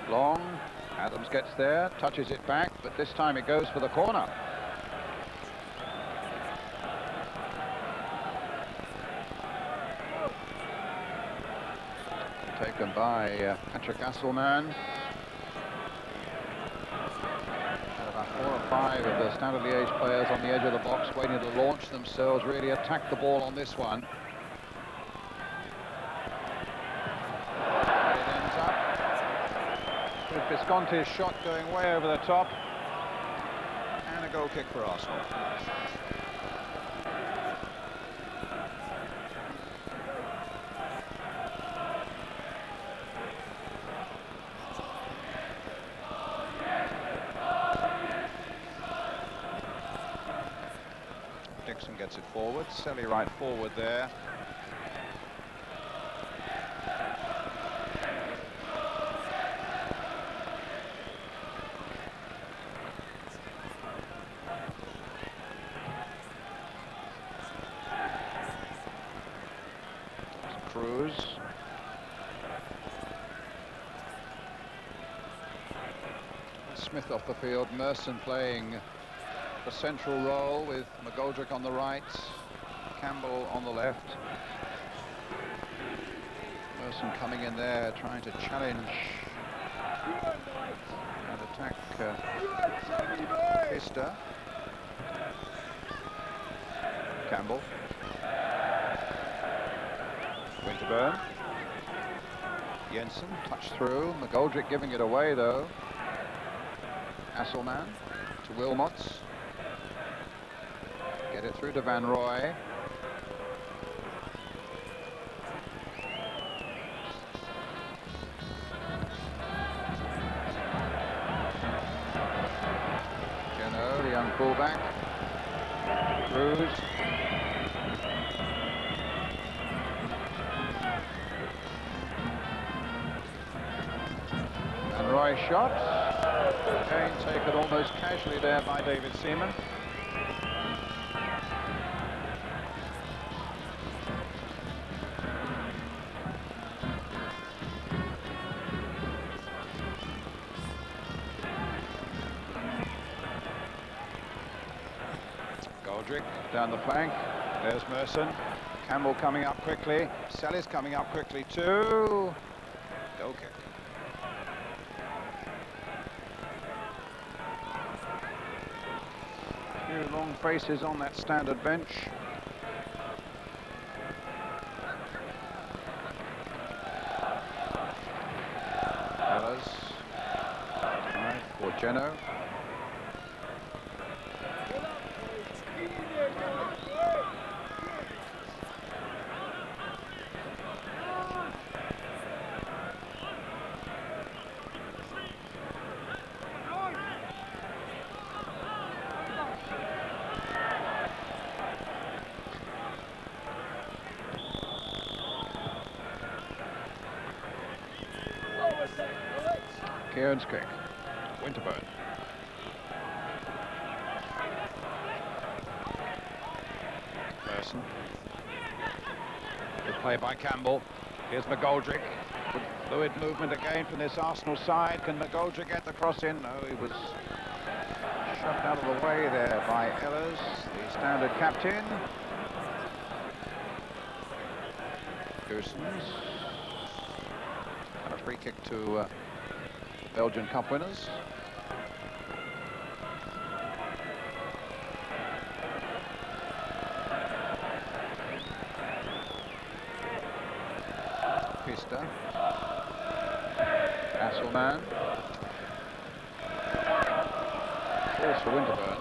Long, Adams gets there, touches it back, but this time it goes for the corner. Taken by Patrick Hasselmann. And about 4 or 5 of the Standard Liège players on the edge of the box waiting to launch themselves, really attack the ball on this one. Visconti's shot going way over the top. a goal kick for Arsenal. Dixon gets it forward, Selly right forward there. Cruz. Smith off the field, Merson playing the central role with McGoldrick on the right, Campbell on the left. Merson coming in there, trying to challenge and attack Pfister. Campbell. Winterburn. Jensen, touch through. McGoldrick giving it away though. Asselman to Wilmots. Get it through to Van Roy. Jeno, the young fullback. Cruz. Van Roy shot. Again taken almost casually there by David Seaman. Goldrick down the flank. There's Merson. Campbell coming up quickly. Selly's coming up quickly too. Goal kick. Few long faces on that standard bench. Ellis. Right for Jeno. Kieran's kick. Winterburn. Merson. Good play by Campbell. Here's McGoldrick. Good fluid movement again from this Arsenal side. Can McGoldrick get the cross in? No, he was shoved out of the way there by Ehlers, the standard captain. Goossens. And a free kick to Belgian Cup winners. Pfister. Asselman. Balls for Winterburn.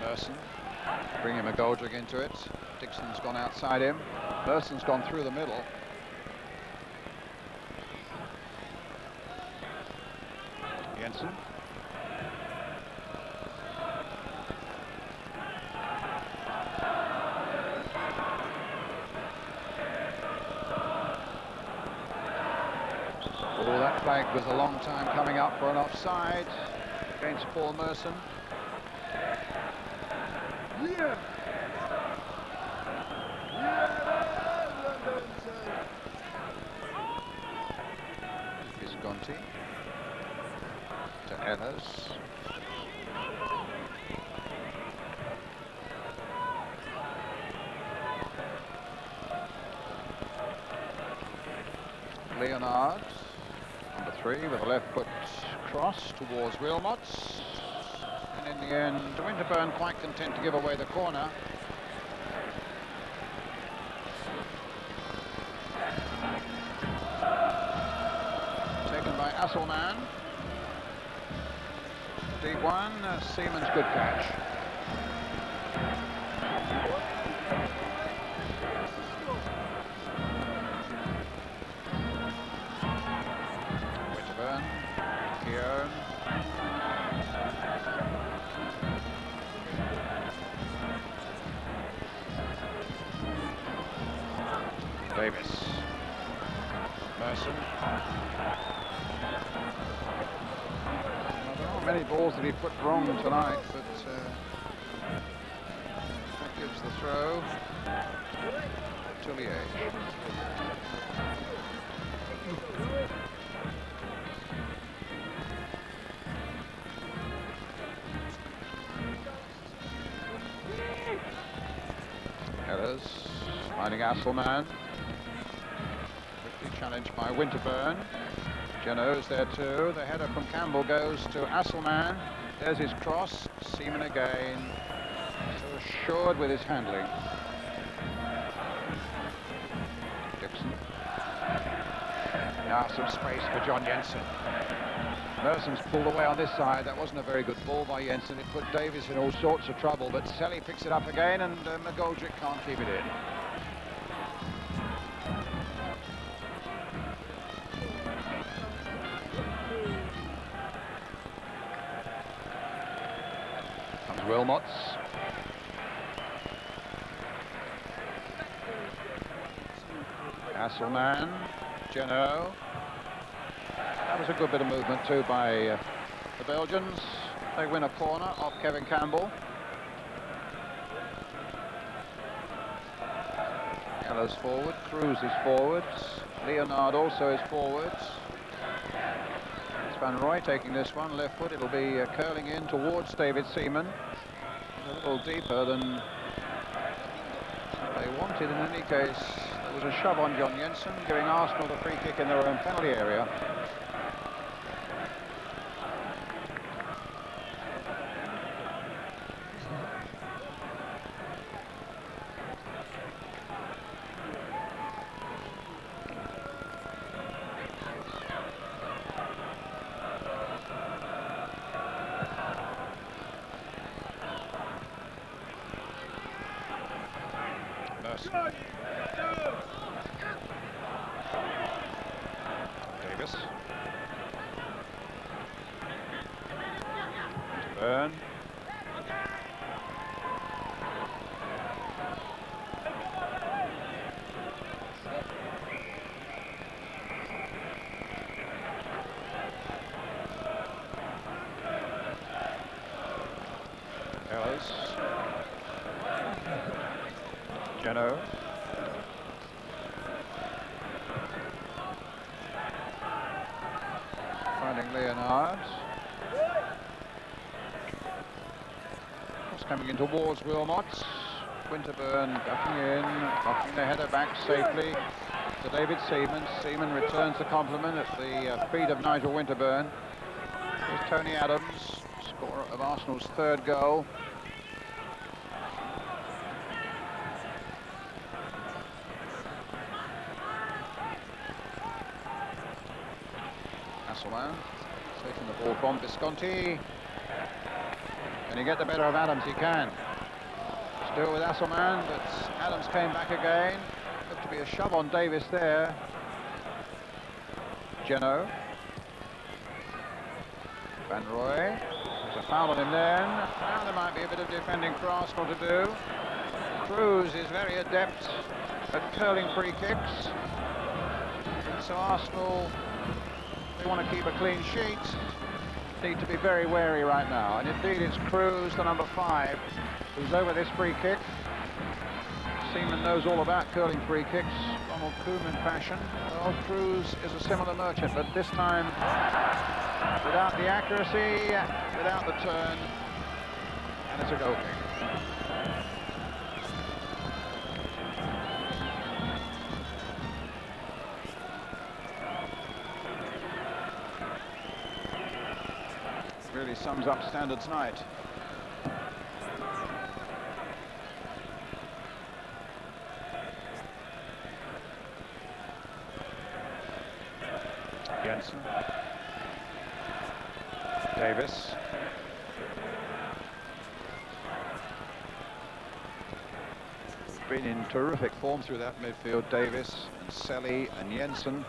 Merson. Bringing McGoldrick into it. Dixon's gone outside him. Merson's gone through the middle. Jensen. Oh, that flag was a long time coming up for an offside against Paul Merson. Yeah. Visconti to Ehlers. Leonard, number 3, with a left foot cross towards Wilmots. And in the end, Winterburn quite content to give away the corner. Taken by Asselman. deep one. Seaman's good catch. Winterburn, Keown. Davis. Merson. There aren't many balls that he put wrong tonight, but that gives the throw to Leige. Ehlers finding Asselman. Quickly challenged by Winterburn. Geno's there too. The header from Campbell goes to Asselman. There's his cross. Seaman again. So assured with his handling. Dixon. Now some space for John Jensen. Merson's pulled away on this side. That wasn't a very good ball by Jensen. It put Davis in all sorts of trouble, but Selly picks it up again, and McGoldrick can't keep it in. Wilmots. Asselman, Geno. That was a good bit of movement too by the Belgians. They win a corner off Kevin Campbell. Ehlers forward, Cruz is forwards. Leonard also is forwards. It's Van Roy taking this one, left foot. It'll be curling in towards David Seaman. A little deeper than they wanted in any case. There was a shove on John Jensen, giving Arsenal the free kick in their own penalty area. Davis. Burn. Ehlers. Geno. Finding Leonard. Cross coming in towards Wilmots. Winterburn ducking in, knocking the header back safely to David Seaman. Seaman returns the compliment at the feet of Nigel Winterburn. Here's Tony Adams, scorer of Arsenal's third goal. Asselman taking the ball from Visconti. Can he get the better of Adams? He can. Still with Asselman, but Adams came back again. Looked to be a shove on Davis there. Geno. Van Roy. There's a foul on him then. Now there might be a bit of defending for Arsenal to do. Cruz is very adept at curling free kicks. So Arsenal, they want to keep a clean sheet, need to be very wary right now. And indeed it's Cruz, the number 5, who's over this free kick. Seaman knows all about curling free kicks, Ronald Koeman fashion. Well, Cruz is a similar merchant, but this time without the accuracy, without the turn, and it's a goal kick. Really sums up standard tonight. Jensen. Davis. been in terrific form through that midfield. Davis and Selly and Jensen.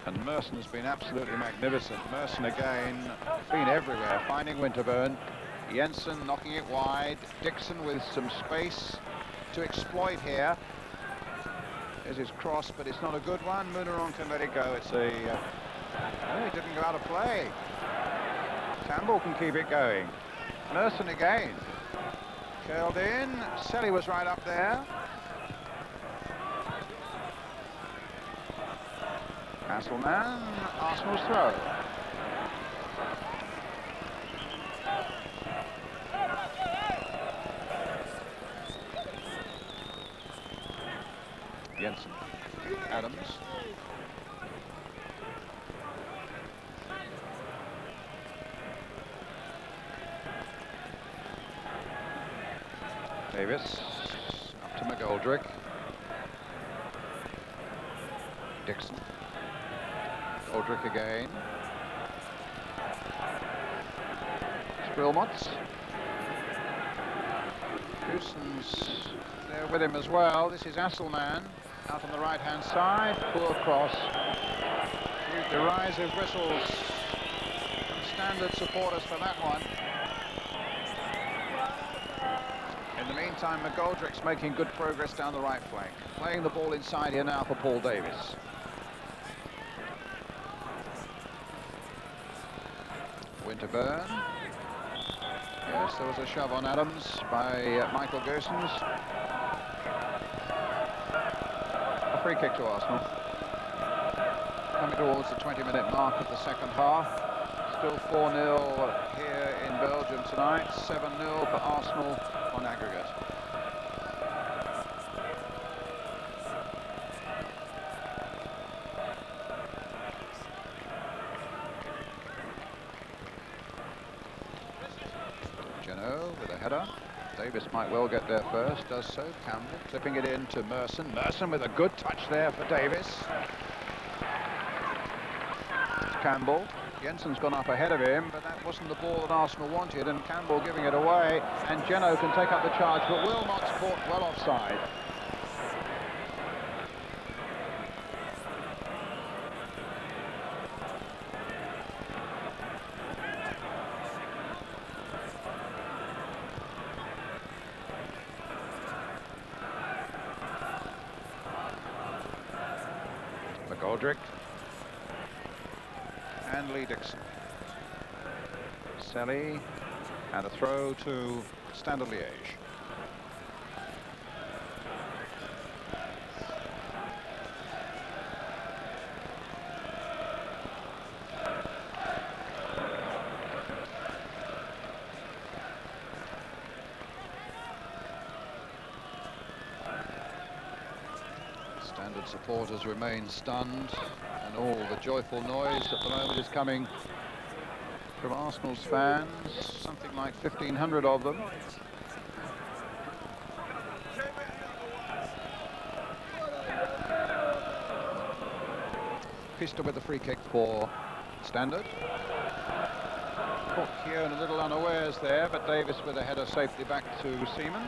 And Merson has been absolutely magnificent. Merson again, been everywhere, finding Winterburn. Jensen knocking it wide. Dixon with some space to exploit here. There's his cross, but it's not a good one. Munaron can let it go. It's a... oh, it didn't go out of play. Campbell can keep it going. Merson again. Curled in. Selly was right up there. Hasselmann, Arsenal's throw. Jensen, Adams. Davis, up to McGoldrick. Dixon. Aldrich again. Wilmots. Houston's there with him as well. This is Asselman out on the right-hand side. Poor cross. Huge derisive whistles from standard supporters for that one. In the meantime, McGoldrick's making good progress down the right flank. Playing the ball inside here now for Paul Davis. Winterburn. Yes, there was a shove on Adams by Michael Gersons. A free kick to Arsenal. Coming towards the 20-minute mark of the second half. Still 4-0 here in Belgium tonight. 7-0 for Arsenal on aggregate. With a header. Davis might well get there first, does so. Campbell clipping it in to Merson. Merson with a good touch there for Davis. It's Campbell. Jensen's gone up ahead of him, but that wasn't the ball that Arsenal wanted, and Campbell giving it away, and Geno can take up the charge, but Wilmot's caught well offside. McGoldrick and Lee Dixon. Selly and a throw to Standard Liège. Standard supporters remain stunned, and all the joyful noise at the moment is coming from Arsenal's fans, something like 1,500 of them. Pista with the free kick for Standard. Caught Keown a little unawares there, but Davis with a header safely back to Seaman.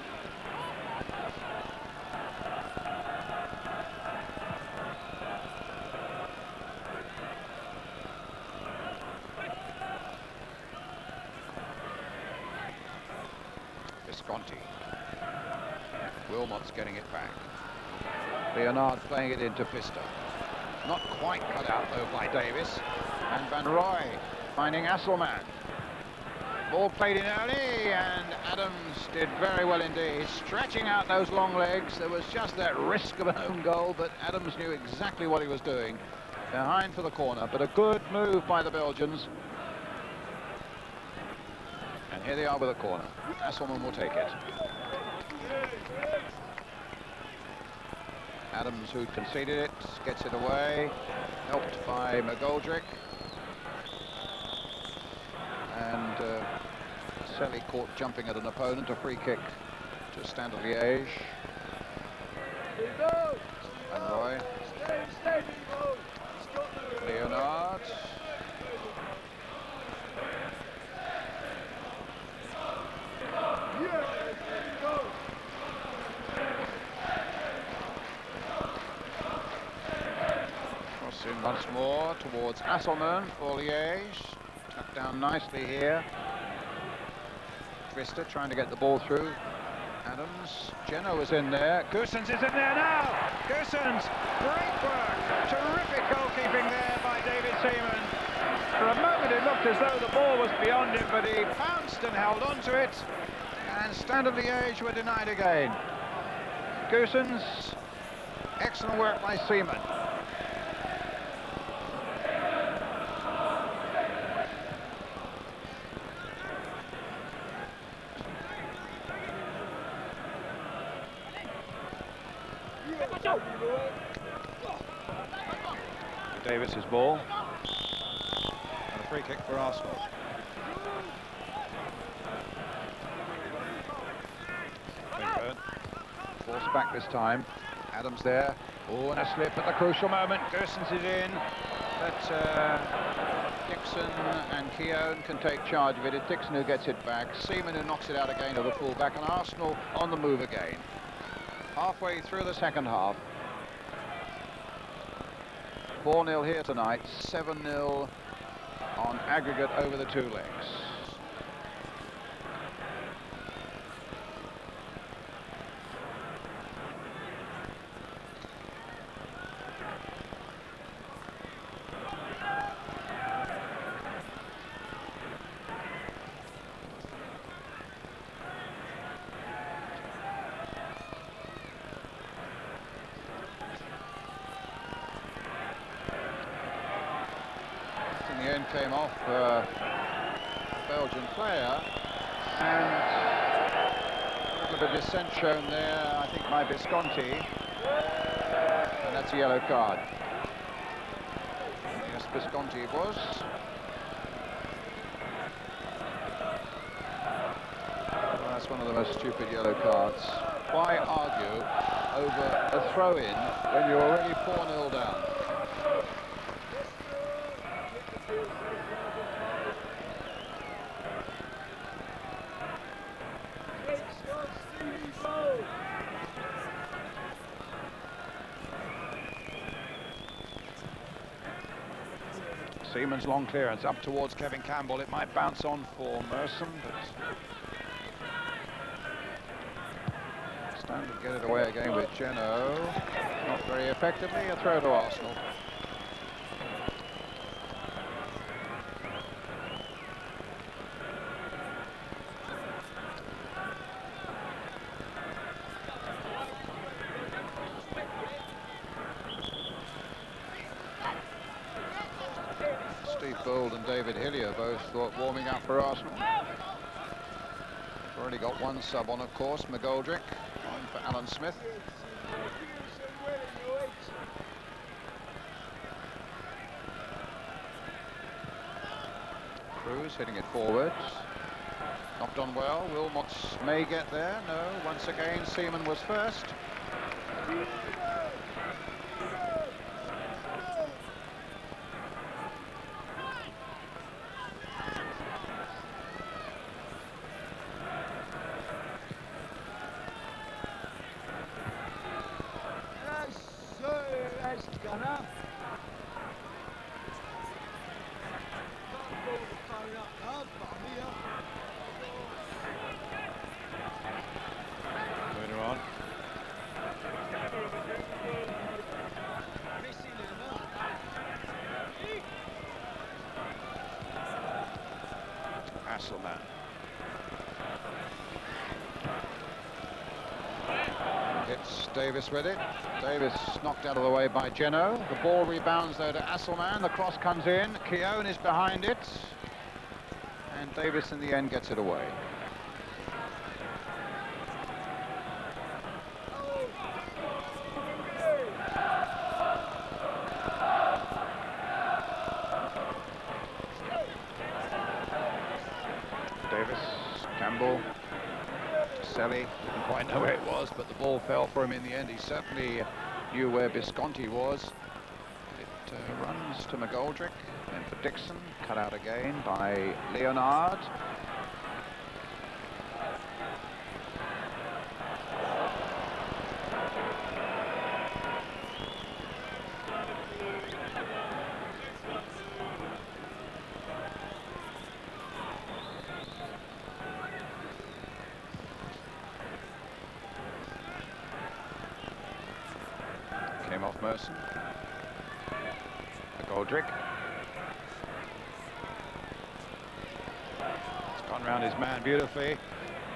Visconti. Wilmot's getting it back. Leonard playing it into Pista. Not quite cut out though by Davis. And Van Roy finding Asselman. Ball played in early, and Adams did very well indeed. Stretching out those long legs. There was just that risk of an own goal, but Adams knew exactly what he was doing. Behind for the corner, but a good move by the Belgians. And here they are with a corner. Asselman will take it. Adams, who conceded it, gets it away, helped by McGoldrick. And Selly caught jumping at an opponent, a free kick to Standard Liège. Van Roy. Leonard. Once more towards Asselman for Leige. Tucked down nicely here. Twister trying to get the ball through. Adams. Jeno is in there. Goossens is in there now. Goossens. Great work. Terrific goalkeeping there by David Seaman. For a moment it looked as though the ball was beyond him, but he pounced and held on to it. And Standard Liège were denied again. Goossens. Excellent work by Seaman. Davis's ball. And a free kick for Arsenal. Forced back this time. Adams there. Oh, and a slip at the crucial moment. Goossens is in. But Dixon and Keown can take charge of it. It's Dixon who gets it back. Seaman who knocks it out again to the full-back. And Arsenal on the move again. Halfway through the second half. 4-0 here tonight, 7-0 on aggregate over the two legs. Came off Belgian player, and a little bit of dissent shown there, I think, by Visconti, and that's a yellow card. Yes, Visconti it was. Well, that's one of the most stupid yellow cards. Why argue over a throw-in when you're already 4-0 down? Seaman's long clearance up towards Kevin Campbell. It might bounce on for Merson, but Standard get it away again with Jeno. Not very effectively. A throw to Arsenal. Gould and David Hillier both thought warming up for Arsenal. We've already got one sub on, of course, McGoldrick on for Alan Smith. Cruz hitting it forwards. Knocked on well. Wilmots may get there. No, once again, Seaman was first. Asselman. Hits Davis with it. Davis knocked out of the way by Jeno. The ball rebounds though to Asselman. The cross comes in. Keown is behind it. And Davis in the end gets it away. Campbell, Selly, didn't quite know where it was, but the ball fell for him in the end. He certainly knew where Visconti was. It runs to McGoldrick, then for Dixon, cut out again by Leonard. Came off Merson. McGoldrick. It's gone round his man beautifully.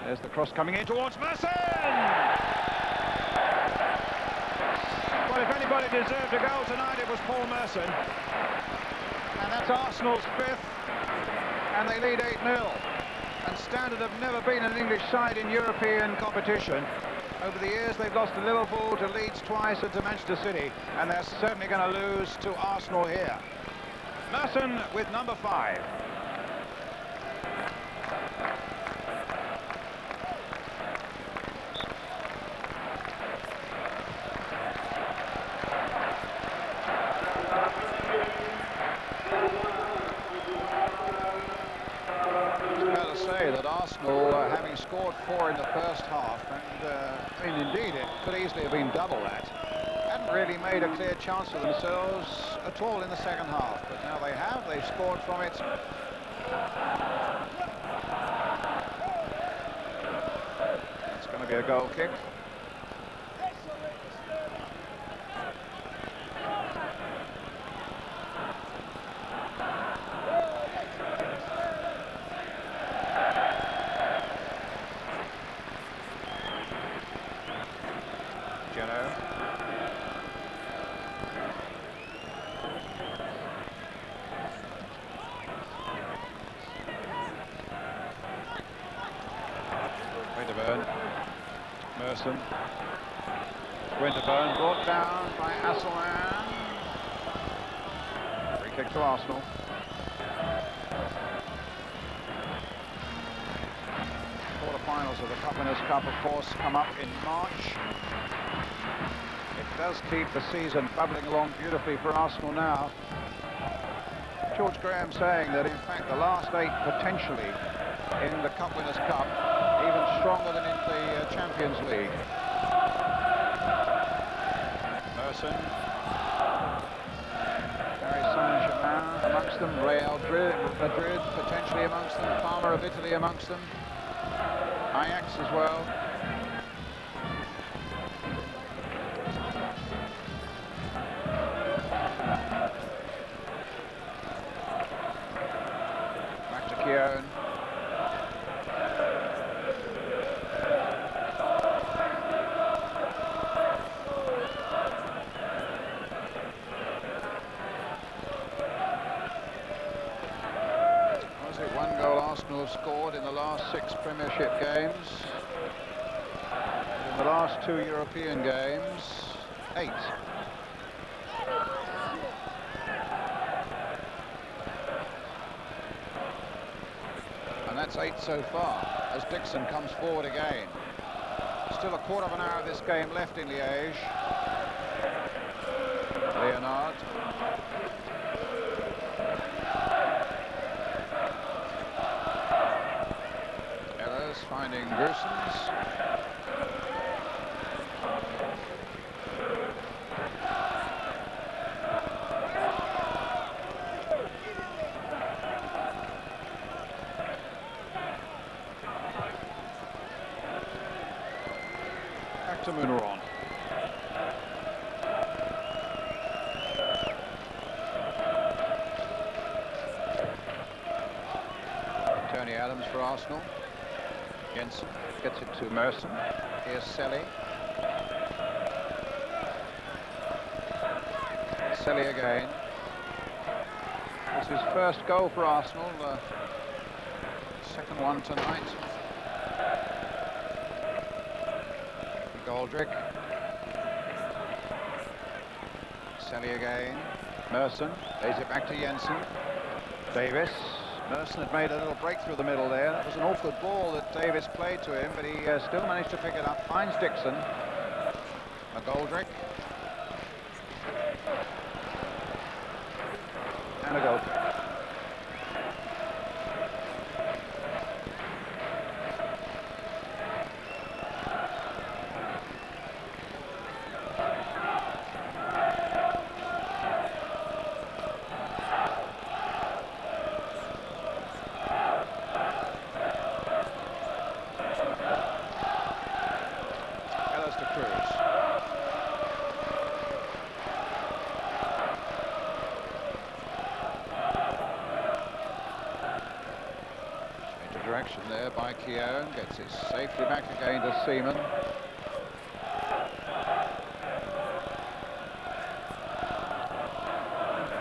There's the cross coming in towards Merson! Well, if anybody deserved a goal tonight, it was Paul Merson. And that's Arsenal's fifth, and they lead 8-0. And Standard have never been an English side in European competition. Over the years, they've lost to Liverpool, to Leeds twice, and to Manchester City, and they're certainly going to lose to Arsenal here. Merson with number 5. That Arsenal, having scored 4 in the first half, and I mean, indeed, it could easily have been double that, hadn't really made a clear chance for themselves at all in the second half. But now they have, they've scored from it. It's going to be a goal kick. Merson. Winterburn brought down by Asselman. Free kick to Arsenal. Quarterfinals of the Cup Winners' Cup, of course, come up in March. It does keep the season bubbling along beautifully for Arsenal now. George Graham saying that, in fact, the last 8 potentially in the Cup Winners' Cup even stronger than in the Champions League. Merson. Paris Saint-Germain amongst them. Real Madrid potentially amongst them. Parma of Italy amongst them. Ajax as well. Back to Keown. Arsenal have scored in the last 6 Premiership games. In the last 2 European games, 8. And that's 8 so far, as Dixon comes forward again. Still a quarter of an hour of this game left in Liège. Leonard. Finding Gersons. Back to Munaron. Tony Adams for Arsenal. Jensen gets it to Merson. Here's Selly. Selly again. This is his first goal for Arsenal, the second one tonight. Goldrick. Selly again. Merson lays it back to Jensen. Davis. Merson had made a little break through the middle there. That was an awkward ball that Davis played to him, but he still managed to pick it up. Finds Dixon. McGoldrick. And a goal kick. direction there by Keown. Gets it safely back again to Seaman.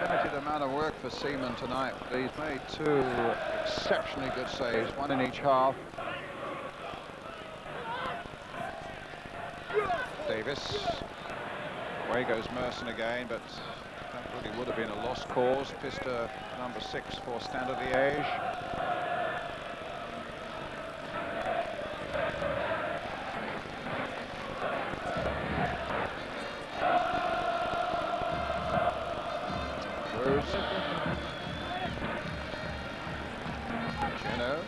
Limited amount of work for Seaman tonight. He's made 2 exceptionally good saves, 1 in each half. Davis. Away goes Merson again, but that really would have been a lost cause. Pista number 6 for Standard Liège. Bruce. Geno.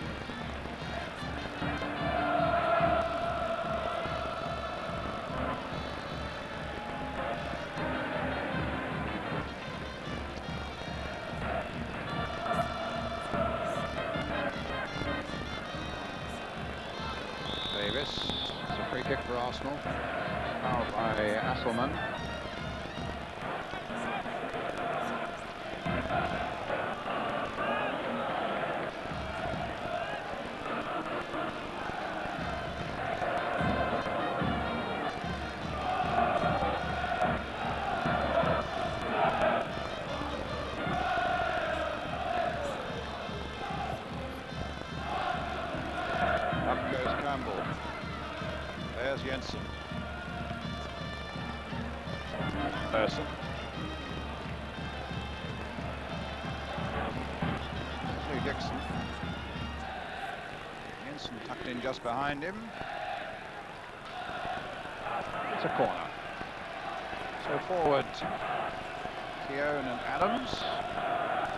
Davis. It's a free kick for Arsenal. Fouled by Asselman. There's Jensen. Merson. Dixon. Jensen tucked in just behind him. It's a corner. So forward, Keown and Adams.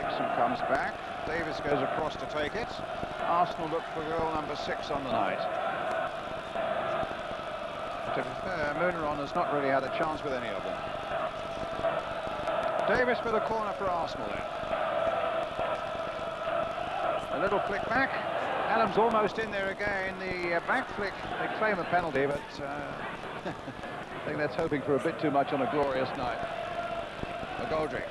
Dixon comes back. Davis goes across to take it. Arsenal look for goal number 6 on the night. To be fair, Mooneron has not really had a chance with any of them. Davis for the corner for Arsenal then. A little flick back. Adams almost in there again. The back flick, they claim a penalty, but I think that's hoping for a bit too much on a glorious night. McGoldrick,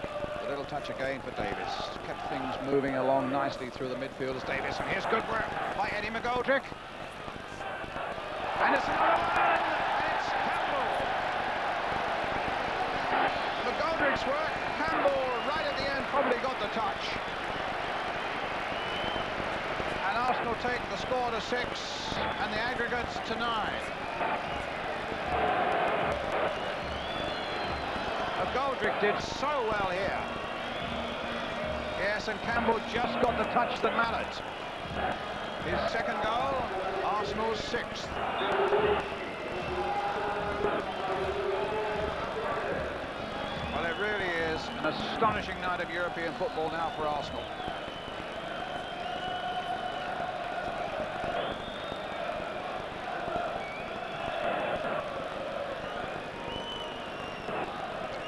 a little touch again for Davis. Kept things moving along nicely through the midfield as Davis. And here's good work by Eddie McGoldrick. And it's another one. It's Campbell. McGoldrick's work. Campbell right at the end probably got the touch. And Arsenal take the score to 6 and the aggregates to 9. McGoldrick did so well here. Yes, and Campbell just got the touch that mattered. His second goal, Arsenal's 6th. Well, it really is an astonishing night of European football now for Arsenal.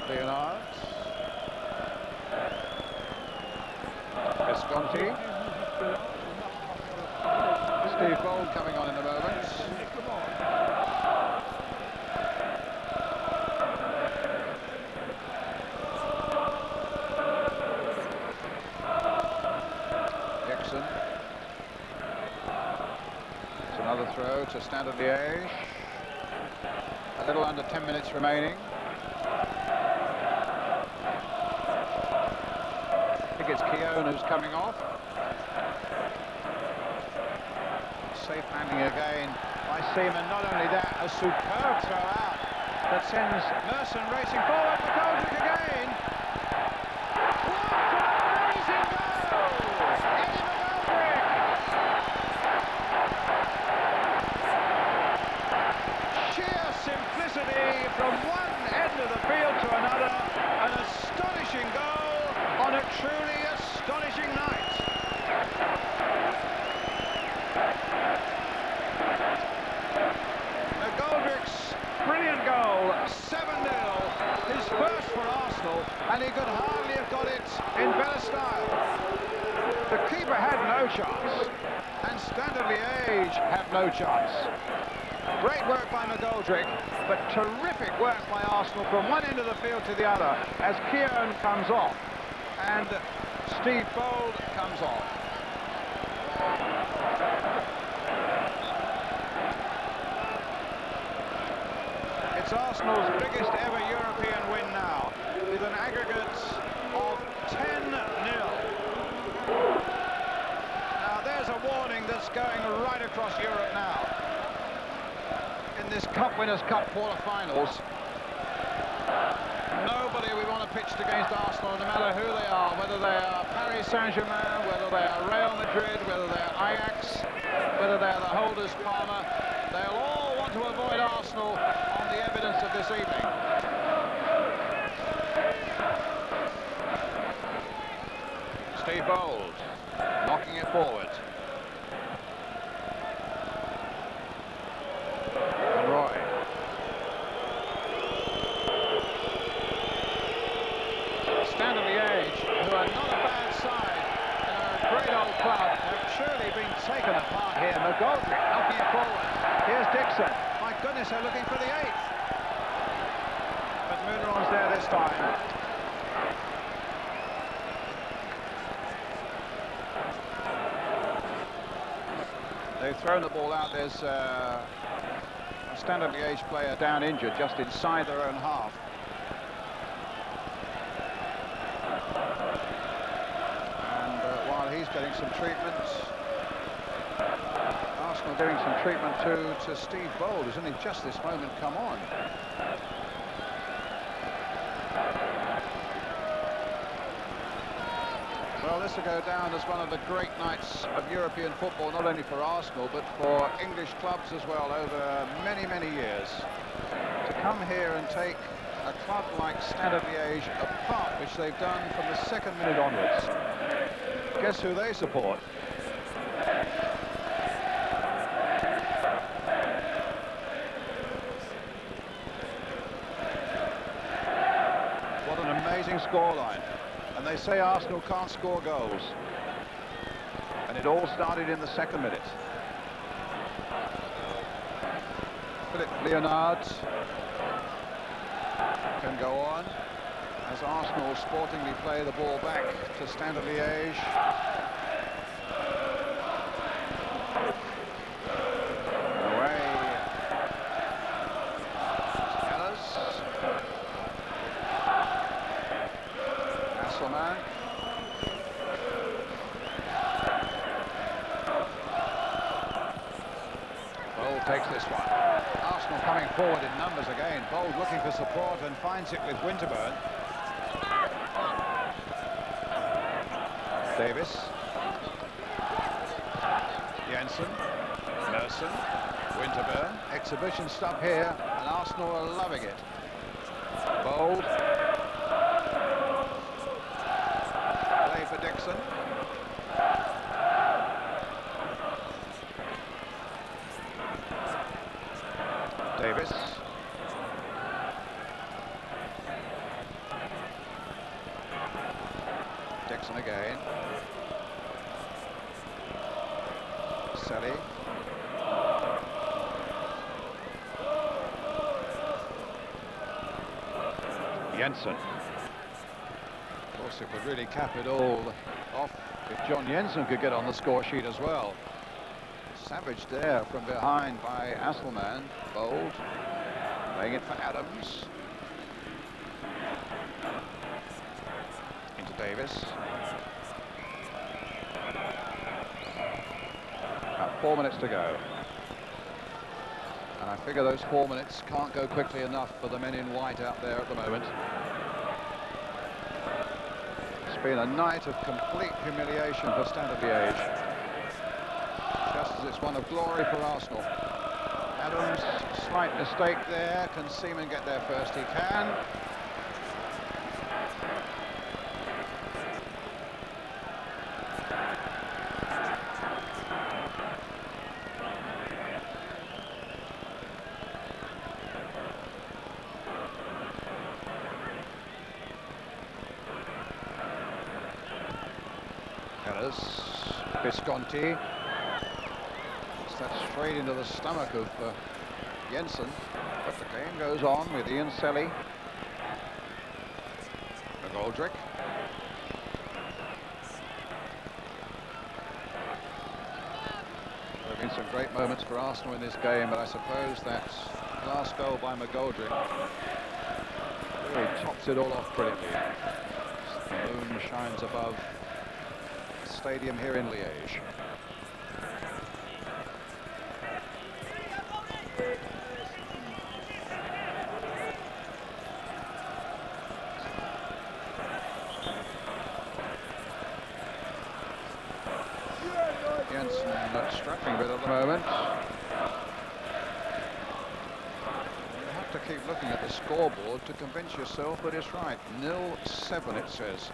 Leonard. Visconti. Steve Bold coming on in a moment. Dixon. It's another throw to Standard Liège. A little under 10 minutes remaining. I think it's Keown who's coming off. Safe landing again by Seaman. Not only that, a superb throw out that sends Merson racing forward. McGoldrick again. What an amazing goal! Eddie McGoldrick! Sheer simplicity from one end of the field to another. An astonishing goal on a truly astonishing night. McGoldrick's brilliant goal, 7-0, his first for Arsenal, and he could hardly have got it in better style. The keeper had no chance, and Standard Liège had no chance. Great work by McGoldrick, but terrific work by Arsenal from one end of the field to the other as Keown comes off and Steve Bold comes off. It's Arsenal's biggest ever European win now, with an aggregate of 10-0. Now there's a warning that's going right across Europe now. In this Cup Winners' Cup quarter-finals, nobody we want to pitch against Arsenal, no matter who they are, whether they are Paris Saint-Germain, whether they are Real Madrid, whether they are Ajax, whether they are the holders Parma, they'll all want to avoid Arsenal on the evidence of this evening. Steve Bold knocking it forward. And Roy. Stand of Leige, who are not a bad side, a great old club, have surely been taken apart here. McGoldrick knocking it forward. Here's Dixon. My goodness, they're looking for the 8th. But Mooneron's there this time. They've thrown the ball out. There's a Standard Liège player down injured just inside their own half. And while he's getting some treatment, Arsenal giving some treatment to Steve Bold, who's only just this moment come on. Well, this will go down as one of the great nights of European football, not only for Arsenal, but for English clubs as well, over many, many years. To come here and take a club like Standard Liège apart, which they've done from the second minute onwards. Guess who they support? What an amazing scoreline. And they say Arsenal can't score goals. And it all started in the second minute. Philippe Leonard can go on as Arsenal sportingly play the ball back to Standard Liège. Away. Man. Bold takes this one. Arsenal coming forward in numbers again. Bold looking for support and finds it with Winterburn. Davis. Jensen. Merson. Winterburn. Exhibition stuff here, and Arsenal are loving it. Bold. For Dixon. Davis. Dixon again. Selly. Jensen. Of course, it would really cap it all off if John Jensen could get on the score sheet as well. Savaged there from behind by Asselman. Bold. Playing it for Adams. Into Davis. About 4 minutes to go. And I figure those 4 minutes can't go quickly enough for the men in white out there at the moment. It's been a night of complete humiliation for Standard Liège, just as it's one of glory for Arsenal. Adams, slight mistake there. Can Seaman get there first? He can. Visconti. That's straight into the stomach of Jensen. But the game goes on with Ian Selly. McGoldrick. Been some great moments for Arsenal in this game, but I suppose that last goal by McGoldrick really tops it all off brilliantly. The moon shines above the stadium here in Liège. Struggling a bit at the moment. You have to keep looking at the scoreboard to convince yourself that it's right. 0-7 it says.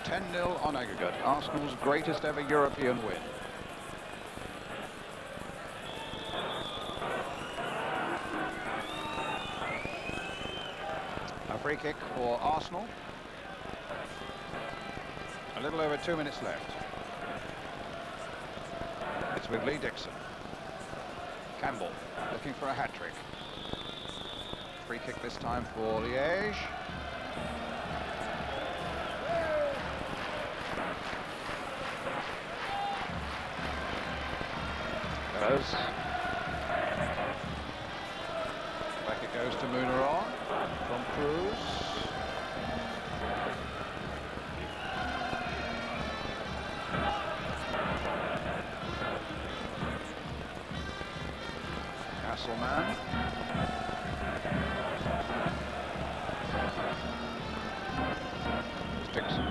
10-0 on aggregate. Arsenal's greatest ever European win. A free kick for Arsenal. A little over 2 minutes left. With Lee Dixon. Campbell looking for a hat-trick. Free kick this time for Liège. Goes. Back it goes to Munaron from Cruz. Man. Dixon.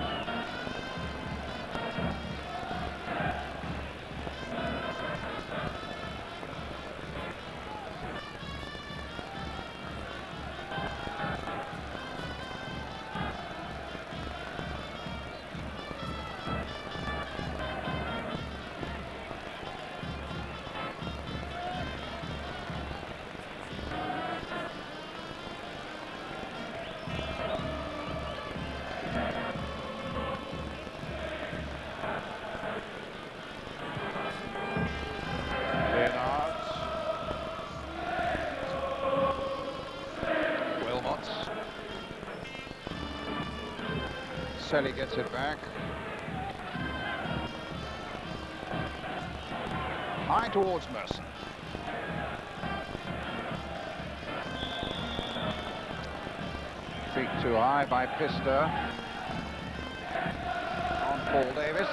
Selly gets it back. High towards Merson. Feet too high by Pista. On Paul Davis.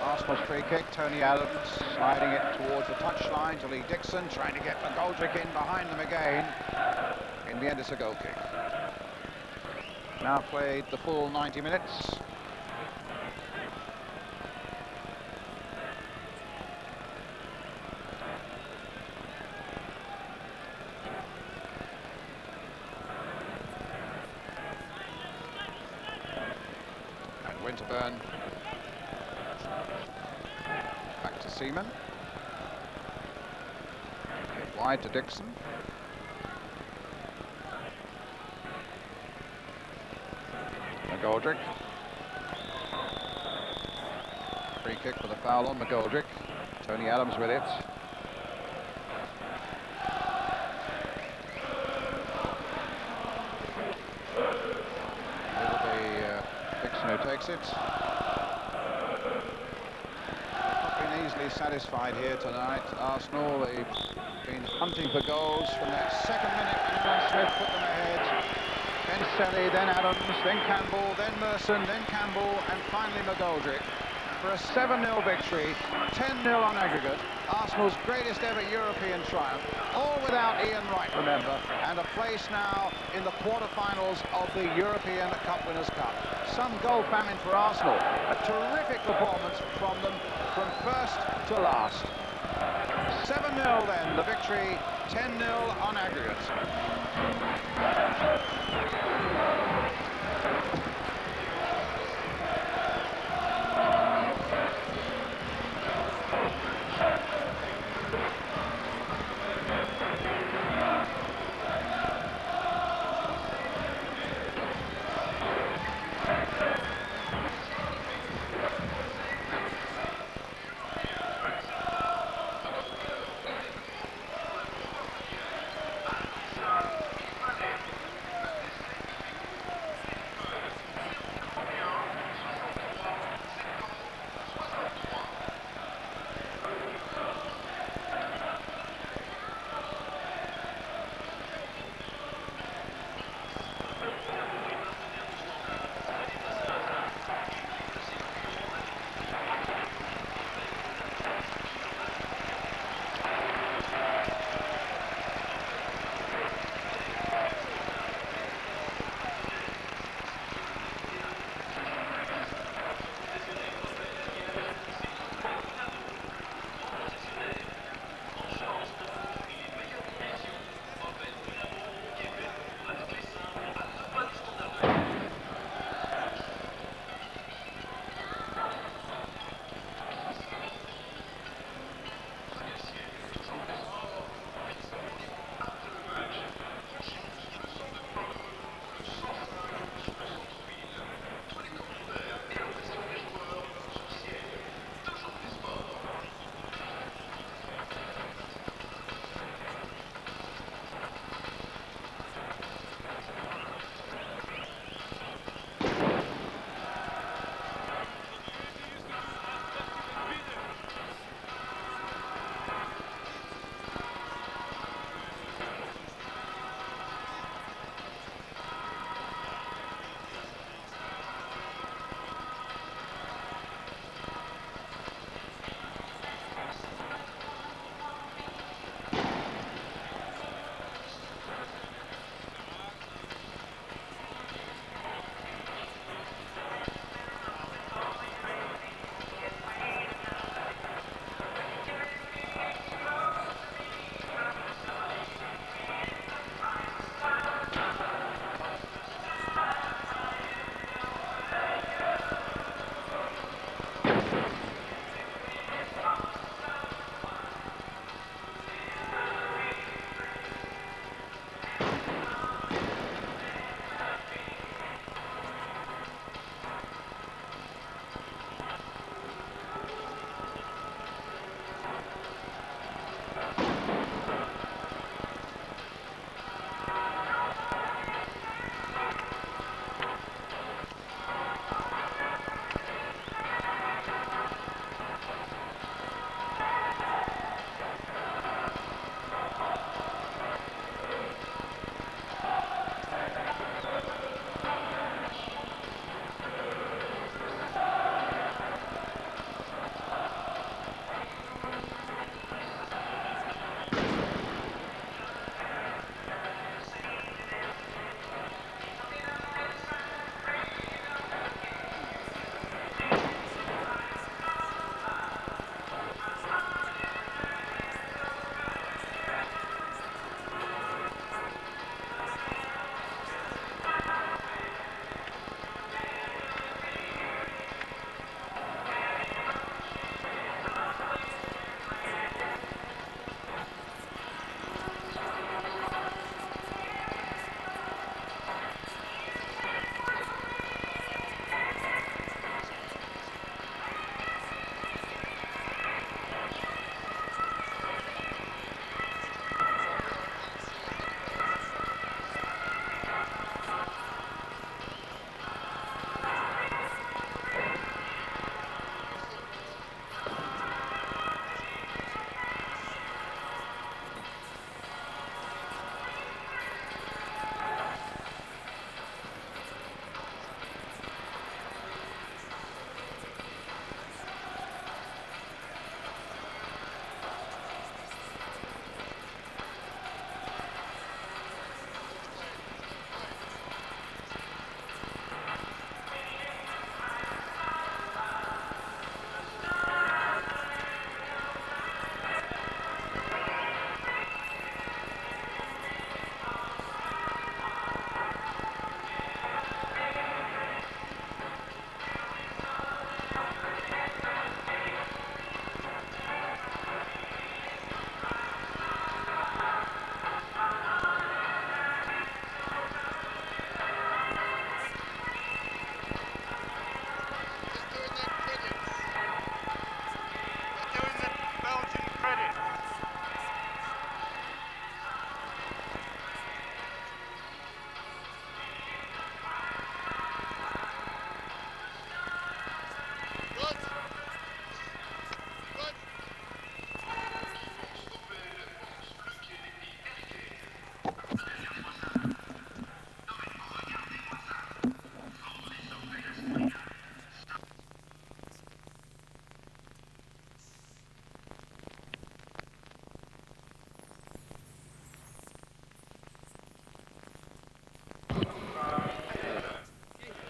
Arsenal's free kick. Tony Adams sliding it towards the touchline to Lee Dixon, trying to get McGoldrick in behind them again. In the end, it's a goal kick. Now played the full 90 minutes. And Winterburn back to Seaman. Wide to Dixon. McGoldrick. Free kick for the foul on McGoldrick. Tony Adams with it. It'll be Dixon who takes it. Not been easily satisfied here tonight. Arsenal, they've been hunting for goals from that second minute when Alan Smith put them ahead. Then Selly, then Adams, then Campbell, then Merson, then Campbell, and finally McGoldrick for a 7-0 victory, 10-0 on aggregate. Arsenal's greatest ever European triumph, all without Ian Wright, remember, and a place now in the quarterfinals of the European Cup Winners' Cup. Some goal famine for Arsenal, a terrific performance from them from first to last. 7-0 then, the victory, 10-0 on aggregate.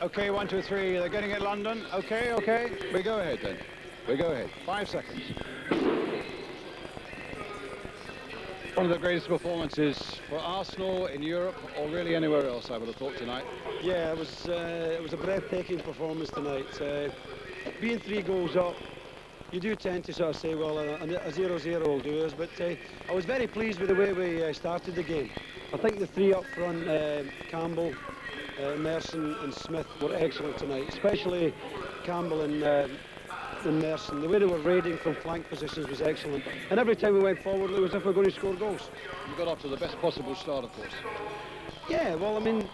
Okay, 1, 2, 3. They're getting it, London. Okay, okay. We go ahead then. We go ahead. 5 seconds. One of the greatest performances for Arsenal in Europe, or really anywhere else, I would have thought, tonight. Yeah, it was a breathtaking performance tonight. Being 3 goals up, you do tend to sort of say, well, a 0-0 will do us, but I was very pleased with the way we started the game. I think the 3 up front, Campbell, Merson and Smith were excellent tonight, especially Campbell and Merson. The way they were raiding from flank positions was excellent. And every time we went forward, it was as if we were going to score goals. You got off to the best possible start, of course. Yeah, well, I mean,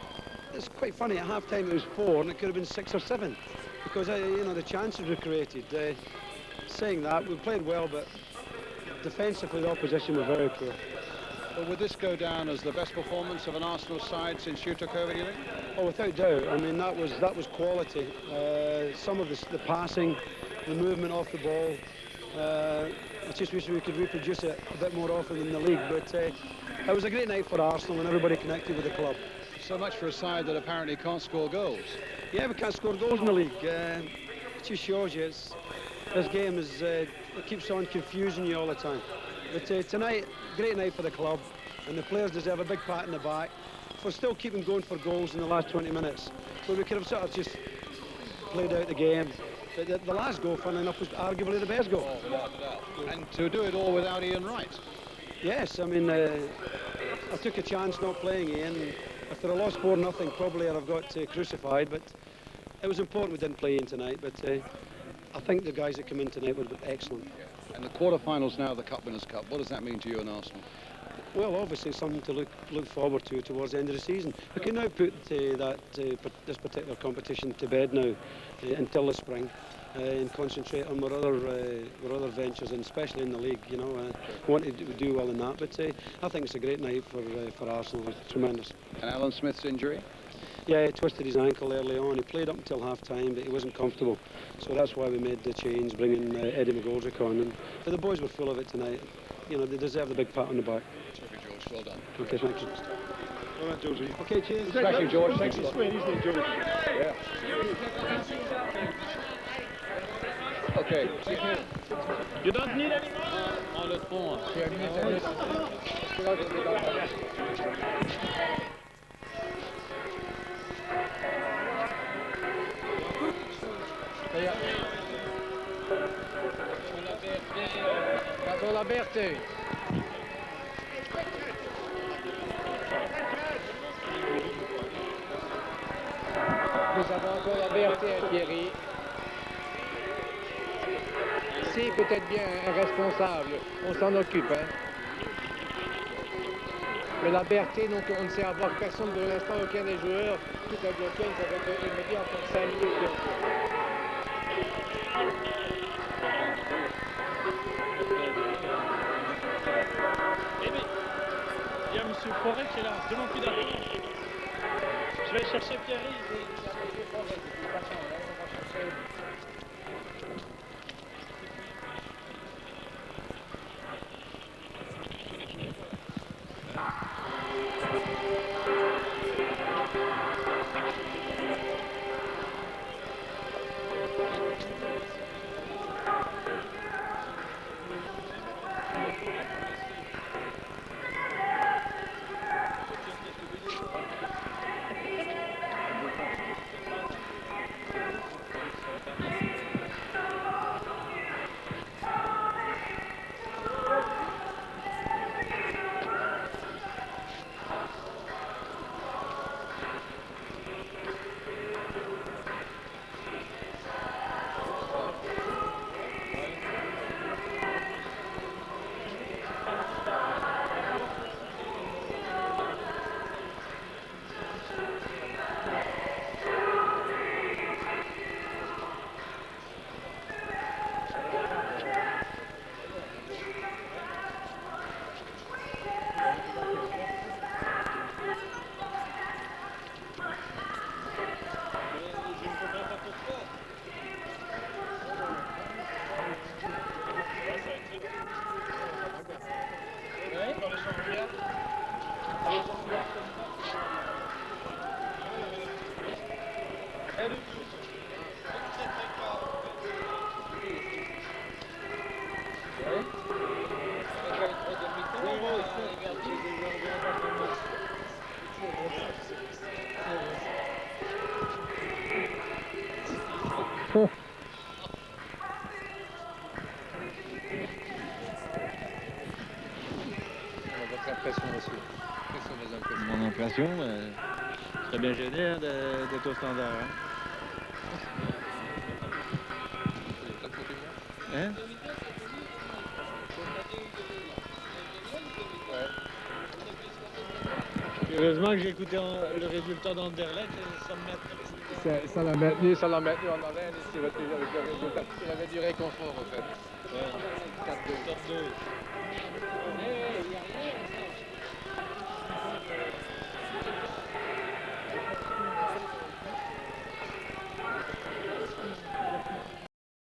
it's quite funny. At half-time it was 4 and it could have been 6 or 7 because, you know, the chances were created. Saying that, we played well, but defensively the opposition were very poor. Well, would this go down as the best performance of an Arsenal side since you took over, do you think? Oh, without doubt. I mean, that was quality. Some of the passing, the movement off the ball. I just wish we could reproduce it a bit more often in the league. But it was a great night for Arsenal and everybody connected with the club. So much for a side that apparently can't score goals. Yeah, we can't score goals in the league. It just shows you this game it keeps on confusing you all the time. But tonight, great night for the club, and the players deserve a big pat in the back for still keeping going for goals in the last 20 minutes. But we could have sort of just played out the game. But the last goal, funny enough, was arguably the best goal. Oh, without a doubt. And to do it all without Ian Wright. Yes, I mean, I took a chance not playing Ian. If they'd have lost 4-0, probably I'd have got crucified. But it was important we didn't play Ian tonight. But I think the guys that come in tonight were excellent. Yeah. And the quarter-finals now of the Cup Winners' Cup, what does that mean to you and Arsenal? Well, obviously something to look forward to towards the end of the season. We can now put this particular competition to bed now until the spring and concentrate on our other ventures, and especially in the league. You know, we want to do well in that. But I think it's a great night for Arsenal. It's tremendous. And Alan Smith's injury? Yeah, he twisted his ankle early on. He played up until half-time, but he wasn't comfortable. So that's why we made the change, bringing Eddie McGoldrick on. But the boys were full of it tonight. You know, they deserve the big pat on the back. Terrific, George. Well done. Okay, thank you. Well done, Georgie. Okay, cheers. Thank you, George. Thanks a lot. Swing, isn't it, George? Yeah. Okay. You don't need any more? On le fond. Pour la Berthe. Nous avons encore la Berthe et Thierry. C'est peut-être bien un responsable, on s'en occupe. Hein. Mais la Berthe, donc on ne sait avoir personne pour l'instant, aucun des joueurs. Tout est bloqué, ça va être immédiat pour 5 minutes. Il y a M. Forêt qui est là, demande qu'il attend. Je vais chercher Pierre. Votre impression, monsieur? Quelles sont vos impressions? Mon impression, je serais bien gêné hein, d'être au standard. Hein? Heureusement que j'ai écouté le résultat d'Anderlecht, ça me met... Ça l'a maintenu en haleine, il avait du réconfort en fait.